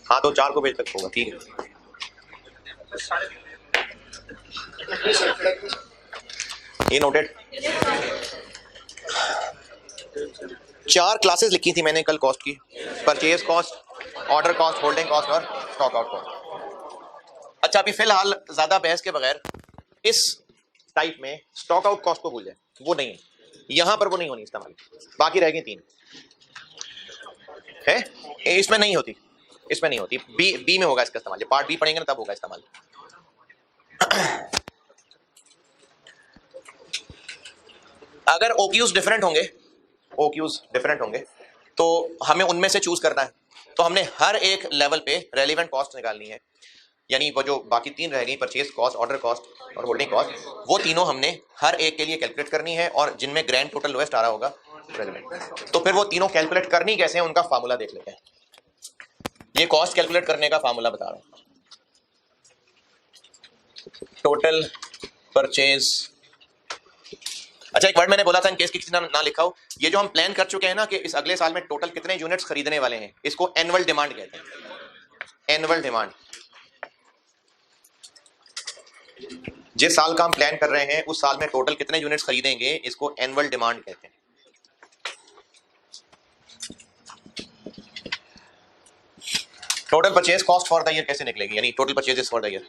हाँ तो 4 बजे तक होगा, ठीक है। ये नोटेड। 4 क्लासेस लिखी थी मैंने कल कॉस्ट की, purchase cost, order cost, holding cost और स्टॉक आउट कॉस्ट। अच्छा अभी फिलहाल ज्यादा बहस के बगैर इस टाइप में स्टॉक आउट कॉस्ट को भूल जाए, वो नहीं है यहां पर, वो नहीं होनी इस्तेमाल। बाकी रह गई 3 है, इसमें नहीं होती। इसमें नहीं होती, बी में होगा इसका इस्तेमाल, जब पार्ट बी पढ़ेंगे ना तब होगा इस्तेमाल। अगर ओक्यूज डिफरेंट होंगे तो हमें उनमें से चूज करना है। तो हमने हर एक लेवल पे रेलिवेंट कॉस्ट निकालनी है, यानी वो जो बाकी तीन रह गई, परचेज कॉस्ट, ऑर्डर कॉस्ट और होल्डिंग कॉस्ट, वो तीनों हमने हर एक के लिए कैलकुलेट करनी है, और जिनमें ग्रैंड टोटल लोएस्ट आ रहा होगा रेलिवेंट। तो फिर वो तीनों कैलकुलेट करनी कैसे हैं, उनका फार्मूला देख लेते हैं। ये कॉस्ट कैलकुलेट करने का फार्मूला बता रहा हूं। टोटल परचेज, अच्छा एक वर्ड मैंने बोला था इन केस किसी ना लिखा हो, ये जो हम प्लान कर चुके हैं ना कि इस अगले साल में टोटल कितने यूनिट्स खरीदने वाले हैं, इसको एनुअल डिमांड कहते हैं। एनुअल डिमांड, जिस साल का हम प्लान कर रहे हैं उस साल में टोटल कितने यूनिट्स खरीदेंगे, इसको एनुअल डिमांड कहते हैं। Total purchase cost for the year कैसे निकलेगी, यानी total purchases for the year,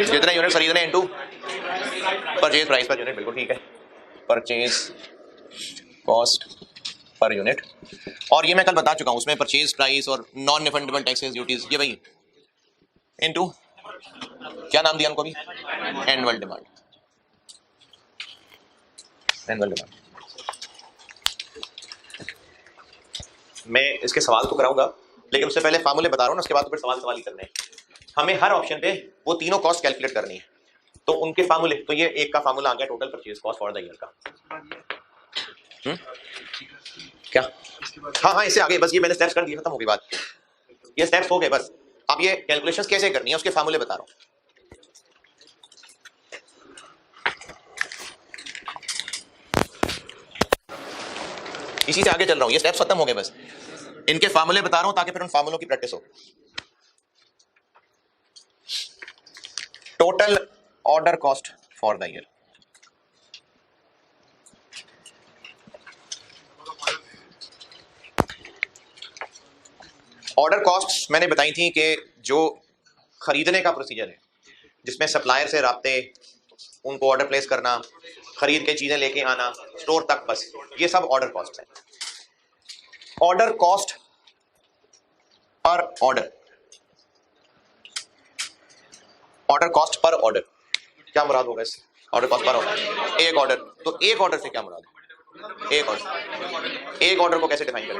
जितने यूनिट खरीदने into purchase price per unit, बिल्कुल ठीक है। परचेज कॉस्ट पर यूनिट, और ये मैं कल बता चुका हूं, उसमें परचेज प्राइस और नॉन रिफंडेबल टैक्सेस ड्यूटीज, ये वही इनटू क्या नाम दिया उनको भी, एनुअल डिमांड। एनुअल डिमांड मैं इसके सवाल तो कराऊंगा, लेकिन उससे पहले फार्मूले बता रहा हूं ना, उसके बाद तो फिर सवाल ही करने हैं। हमें हर ऑप्शन पे वो तीनों कॉस्ट कैलकुलेट करनी है, तो उनके फार्मूले, तो ये एक का फार्मूला आ गया total purchase cost for the year का। क्या, हाँ इससे आगे बस ये मैंने स्टेप्स कर दिए, खत्म हो गई बात, ये स्टेप्स हो गए बस। अब ये कैलकुलेशंस कैसे करनी है उसके फार्मूले बता रहा हूं। इसी से आगे चल रहा हूं, ये स्टेप्स खत्म हो गए बस, इनके फार्मूले बता रहा हूं ताकि फिर उन फार्मूलों की प्रैक्टिस हो। Total order cost for the year, order cost मैंने बताई थी कि जो खरीदने का प्रोसीजर है, जिसमें सप्लायर से राब्ते, उनको ऑर्डर प्लेस करना, खरीद के चीजें लेके आना स्टोर तक, बस ये सब ऑर्डर कॉस्ट है। Order cost per order, order cost per order क्या मुराद होगा इस ऑर्डर कॉस्ट पर ऑर्डर, एक ऑर्डर, तो एक ऑर्डर से क्या मुराद है, एक ऑर्डर को कैसे डिफाइन करें।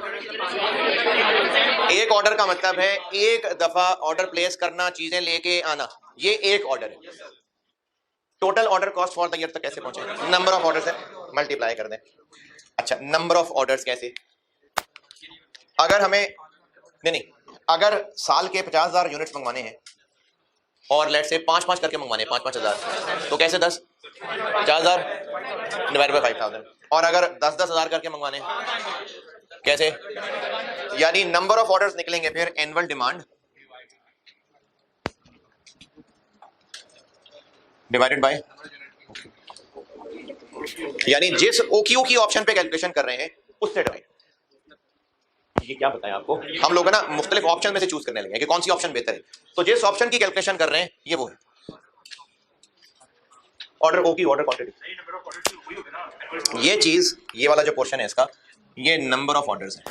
एक ऑर्डर का मतलब है एक दफा ऑर्डर प्लेस करना, चीजें लेके आना, ये एक ऑर्डर है। Total order cost for the year तक कैसे पहुंचे, नंबर ऑफ ऑर्डर्स है, मल्टीप्लाई कर दें। अच्छा नंबर ऑफ ऑर्डर्स कैसे, अगर हमें नहीं अगर साल के 50,000 यूनिट्स मंगवाने हैं और लेट से 5-5 करके मंगवाने, 5-5 हज़ार, तो कैसे 10 50,000 डिवाइड बाय 5,000, और अगर 10-10 हज़ार करके मंगवाने कैसे, यानी नंबर ऑफ ऑर्डर्स निकलेंगे फिर एनुअल डिमांड डिवाइडेड बाय, यानी जिस ओक्यू की ऑप्शन पे कैलकुलेशन कर रहे हैं उससे डिवाइड। ये क्या बताया आपको, हम लोग ना मुख्तलिफ ऑप्शन में से चूज करने लगे कि कौन सी ऑप्शन बेहतर है, तो जिस ऑप्शन की कैलकुलेशन कर रहे हैं ये वो है ऑर्डर ओक्यू, ऑर्डर क्वांटिटी। ये चीज, ये वाला जो पोर्शन है इसका, ये नंबर ऑफ ऑर्डर्स है।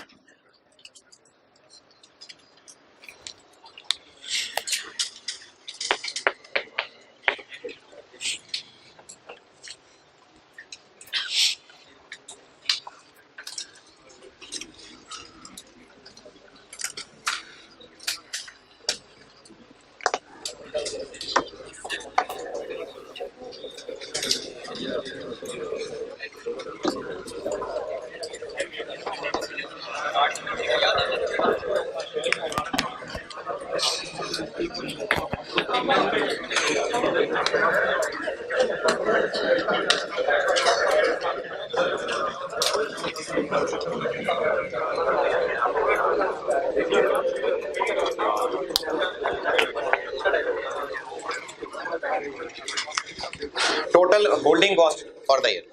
Total holding cost for the year,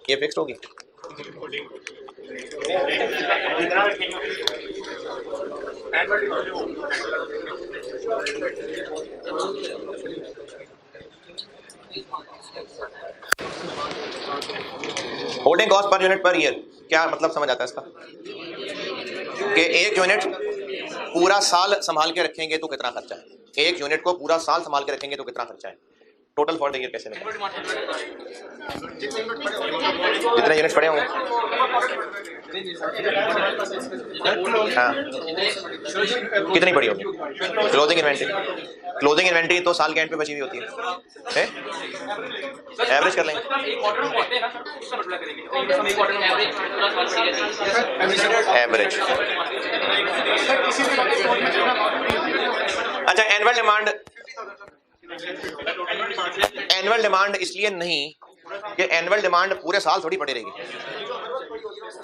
ये फिक्स्ड होगी। Holding cost per unit per year क्या मतलब समझ आता है इसका, कि एक यूनिट पूरा साल संभाल के रखेंगे तो कितना खर्चा है, एक यूनिट को पूरा साल संभाल के रखेंगे तो कितना खर्चा है, टोटल फॉर द ईयर कैसे निकले, जितने यूनिट्स पड़े होंगे। हाँ कितनी पड़ी होगी क्लोजिंग इन्वेंट्री, क्लोजिंग इन्वेंट्री तो साल के एंड पे बची हुई होती है, एवरेज कर लेंगे। एवरेज अच्छा एनुअल डिमांड, एनुअल डिमांड इसलिए नहीं कि एनुअल डिमांड पूरे साल थोड़ी पड़ी रहेगी।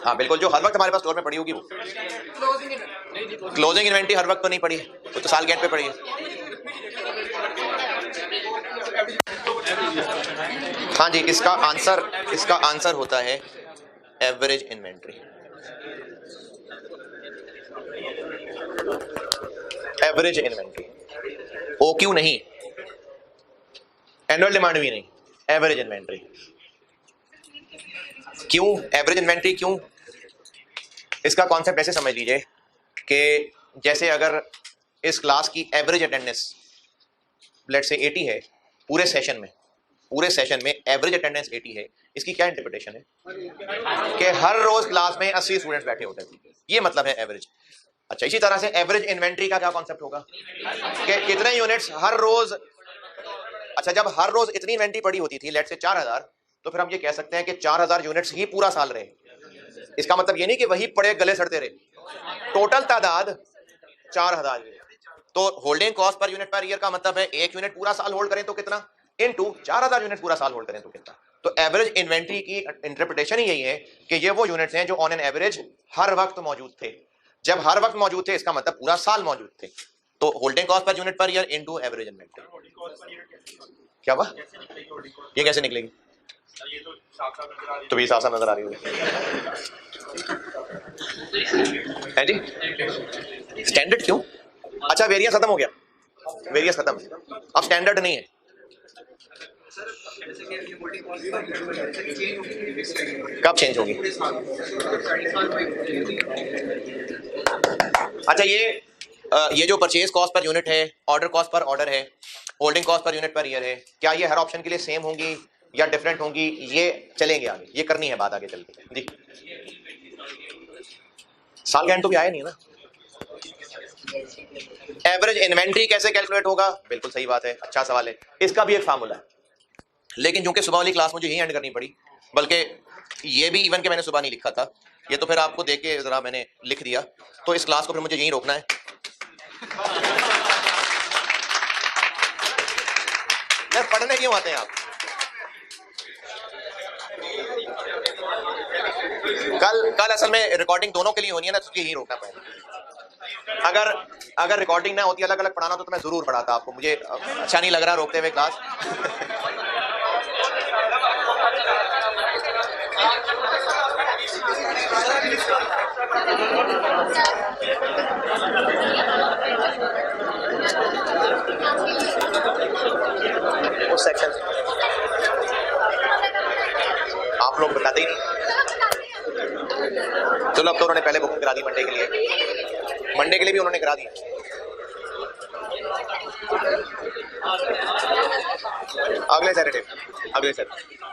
हाँ बिल्कुल, जो हर वक्त हमारे पास स्टोर में पड़ी होगी वो। क्लोजिंग इन्वेंट्री हर वक्त तो नहीं पड़ी है, वो तो साल के एंड पे पड़ी है। हाँ जी, इसका आंसर होता है average inventory. Average inventory, OQ नहीं, एनुअल डिमांड भी नहीं, एवरेज इन्वेंट्री। क्यों एवरेज इन्वेंट्री, क्यों? इसका कॉन्सेप्ट ऐसे समझ लीजिए कि जैसे अगर इस क्लास की एवरेज अटेंडेंस लेट्स से 80 है पूरे सेशन में एवरेज अटेंडेंस 80 है, इसकी क्या इंटरप्रिटेशन है कि हर रोज क्लास में 80 स्टूडेंट्स बैठे होते थे, ये मतलब है एवरेज। अच्छा इसी तरह से एवरेज इन्वेंट्री का क्या कॉन्सेप्ट होगा कि कितने यूनिट्स हर रोज, अच्छा जब हर रोज इतनी इन्वेंट्री पड़ी होती थी लेट्स से 4000, तो फिर हम ये कह सकते हैं कि 4000 यूनिट्स ही पूरा साल रहे। इसका मतलब ये नहीं कि वही पड़े गले सड़ते रहे, टोटल तादाद 4000 यूनिट। तो holding cost per unit per year का मतलब है एक यूनिट पूरा साल होल्ड करें तो कितना, इनटू 4000 यूनिट पूरा साल होल्ड करें तो कितना। तो एवरेज इन्वेंट्री की इंटरप्रिटेशन ही यही है कि ये वो यूनिट्स हैं जो ऑन एन एवरेज हर वक्त मौजूद थे। जब हर वक्त मौजूद थे इसका मतलब पूरा साल मौजूद थे। तो holding cost per unit per year into average inventory. क्या हुआ, ये कैसे निकलेगी? तो भी साफ साफ नजर आ रही होगी है जी। स्टैंडर्ड क्यों? अच्छा वेरिएंस खत्म हो गया, वेरिएंस खत्म, अब स्टैंडर्ड नहीं है। कब चेंज होगी? अच्छा ये जो परचेज कॉस्ट पर यूनिट है, ऑर्डर कॉस्ट पर ऑर्डर है, holding cost per unit per year है, क्या ये हर ऑप्शन के लिए सेम होंगी या डिफरेंट होंगी? ये चलेंगे आगे, ये करनी है बात आगे चल के जी। साल का एंड तो भी आया नहीं है ना। एवरेज इन्वेंट्री कैसे कैलकुलेट होगा? बिल्कुल सही बात है, अच्छा सवाल है। इसका भी एक फार्मूला है, लेकिन चूंकि सुबह वाली क्लास मुझे यही एंड करनी पड़ी, बल्कि ये भी इवन के मैंने सुबह नहीं लिखा था, ये तो फिर आपको देख के जरा मैंने लिख दिया, तो इस क्लास को फिर मुझे यहीं रोकना है। यार पढ़ने क्यों आते हैं आप? कल असल में रिकॉर्डिंग दोनों के लिए होनी है ना, तो यहीं रोकना पड़ेगा। अगर रिकॉर्डिंग ना होती, अलग अलग पढ़ाना तो मैं जरूर पढ़ाता आपको, मुझे अच्छा नहीं लग रहा रोकते हुए क्लास। उस सेक्शन आप लोग बताते ही नहीं। चलो अब तो उन्होंने पहले बुकिंग करा दी मंडे के लिए, मंडे के लिए भी उन्होंने करा दी। अगले सैटरडे, अगले सैटरडे।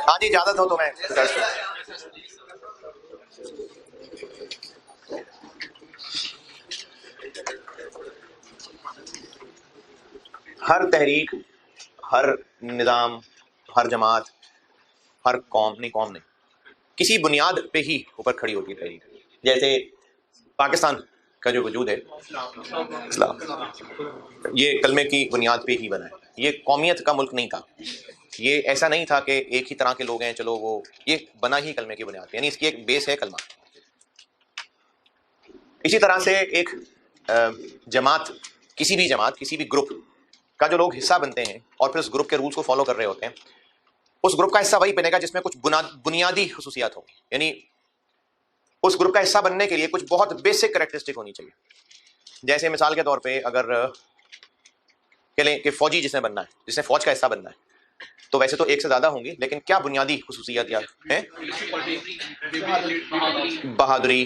हाँ जी, इजाजत हो तो मैं दर्ज करूं। हर तहरीक, हर निज़ाम, हर जमात, हर कौम नहीं, किसी बुनियाद पे ही ऊपर खड़ी होती है तहरीक। जैसे पाकिस्तान का जो वजूद है, इस्लाम, ये कलमे की बुनियाद पे ही बना है। ये कौमियत का मुल्क नहीं था, ये ऐसा नहीं था कि एक ही तरह के लोग हैं चलो वो, ये बना ही कलमे की बुनियाद पे, यानी इसकी एक बेस है कलमा। इसी तरह से एक जमात, किसी भी ग्रुप का जो लोग हिस्सा बनते हैं और फिर उस ग्रुप के रूल्स को फॉलो कर रहे होते हैं, उस ग्रुप का हिस्सा वही बनेगा जिसमें कुछ बुनियादी खुसूसियात होंगी। यानी उस ग्रुप का हिस्सा बनने के लिए कुछ बहुत बेसिक कैरेक्टरिस्टिक होनी चाहिए। जैसे मिसाल के तौर पे अगर कह लें कि फौजी जिसने बनना है, जिसने फौज का हिस्सा बनना है, तो वैसे तो एक से ज्यादा होंगी, लेकिन क्या बुनियादी खुसूसियात याद है? बहादुरी,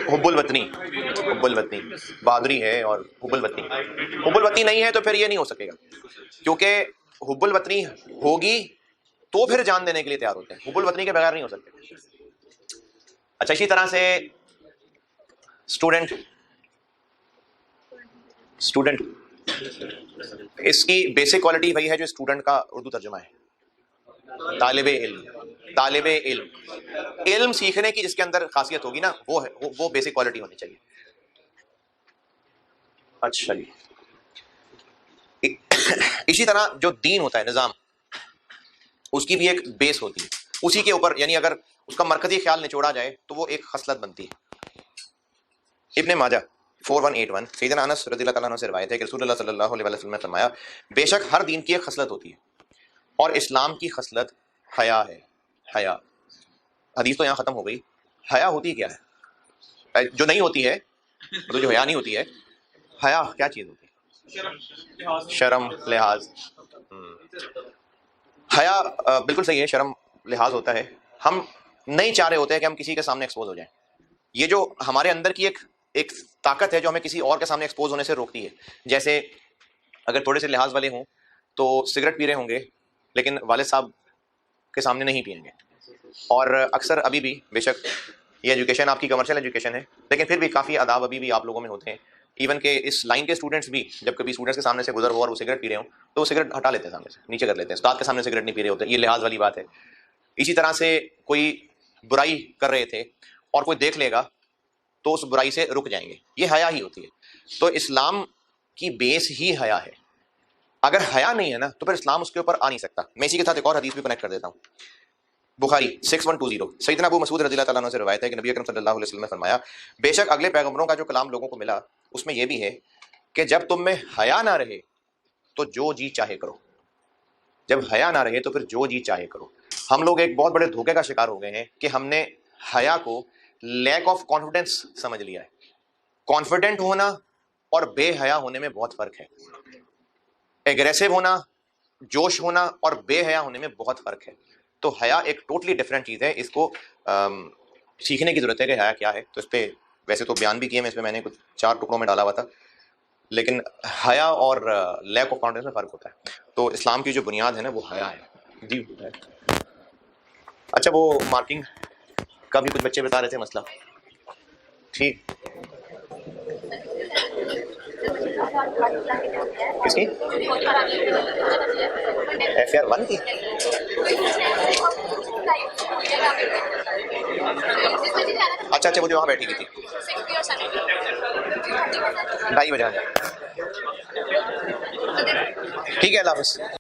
हुब्बुल वतनी, बहादुरी है और हुब्बुल वतनी नहीं है तो फिर ये नहीं हो सकेगा, क्योंकि हुब्बुल वतनी होगी तो फिर जान देने के लिए तैयार होते हैं, हुब्बुल वतनी के बगैर नहीं हो सकते। अच्छा, इसी तरह से स्टूडेंट, इसकी बेसिक क्वालिटी वही है जो स्टूडेंट का उर्दू तर्जुमा है, तालिबे इल्म, इल्म सीखने की जिसके अंदर खासियत होगी ना, वो है वो बेसिक क्वालिटी होनी चाहिए। अच्छा जी, इसी तरह जो दीन होता है, निज़ाम, उसकी भी एक बेस होती है, उसी के ऊपर, यानी अगर उसका मरकजी ख्याल निचोड़ा जाए तो वो एक खसलत बनती है। इब्ने माजा 4181, सैयदना अनस रज़ियल्लाहु तआला अन्हु से रिवायत है कि रसूलुल्लाह सल्लल्लाहु अलैहि वसल्लम ने फरमाया, बेशक हर दीन की एक खसलत होती है और इस्लाम की खसलत हया है। हया, हदीस तो यहाँ खत्म हो गई। हया होती क्या है? जो नहीं होती है, तो जो हया नहीं होती है, हया क्या चीज होती है? शर्म, लिहाज। हया बिल्कुल सही है, शर्म लिहाज होता है। हम नहीं चाह रहे होते हैं कि हम किसी के सामने एक्सपोज हो जाएं। ये जो हमारे अंदर की एक ताकत है जो हमें किसी और के सामने एक्सपोज होने से रोकती है। जैसे अगर थोड़े से लिहाज वाले हों तो सिगरेट पी रहे होंगे लेकिन वालिद साहब के सामने नहीं पिएंगे। और अक्सर अभी भी, बेशक ये एजुकेशन आपकी कमर्शियल एजुकेशन है, लेकिन फिर भी काफ़ी आदाब अभी भी आप लोगों में होते हैं। इवन के इस लाइन के स्टूडेंट्स भी जब कभी स्टूडेंट्स के सामने से गुजर हो और वो सिगरेट पी रहे हो तो वो सिगरेट हटा लेते हैं, सामने से नीचे कर लेते हैं। उस्ताद के सामने सिगरेट नहीं पी रहे होते, ये लिहाज वाली बात है। इसी तरह से कोई बुराई कर रहे थे और कोई देख लेगा तो उस बुराई से रुक जाएंगे, ये हया ही होती है। तो इस्लाम की बेस ही हया है। अगर हया नहीं है ना तो फिर इस्लाम उसके ऊपर आ नहीं सकता। मैं इसी के साथ एक और हदीस भी कनेक्ट कर देता हूँ। बुखारी 6120, सैयदना अबू मसूद रज़ियल्लाहु तआला अन्हु से रिवायत है कि नबी अकरम सल्लल्लाहु अलैहि वसल्लम ने फरमाया, बेशक अगले पैगंबरों का जो कलाम लोगों को मिला उसमें यह भी है कि जब तुम में हया ना रहे तो जो जी चाहे करो। जब हया ना रहे तो फिर जो जी चाहे करो। हम लोग एक बहुत बड़े धोखे का शिकार हो गए हैं कि हमने हया को लैक ऑफ कॉन्फिडेंस समझ लिया है। कॉन्फिडेंट होना और बेहया होने में बहुत फर्क है। एग्रेसिव होना, जोश होना और बेहया होने में बहुत फर्क है। तो हया एक टोटली डिफरेंट चीज़ है। इसको सीखने की जरूरत है कि हया क्या है। तो इस पर वैसे तो बयान भी किए, मैं इसमें मैंने कुछ 4 टुकड़ों में डाला हुआ था, लेकिन हया और लैक ऑफ कॉन्फिडेंस में फ़र्क होता है। तो इस्लाम की जो बुनियाद है ना वो हया है जी। अच्छा, वो मार्किंग का भी कुछ बच्चे बता रहे थे मसला, ठीक? किसकी? FR 1 की? अच्छा, वो जो वहाँ बैठी हुई थी 2:30 बजे आ जाए। ठीक है, अल्लाह हाफ़िज़।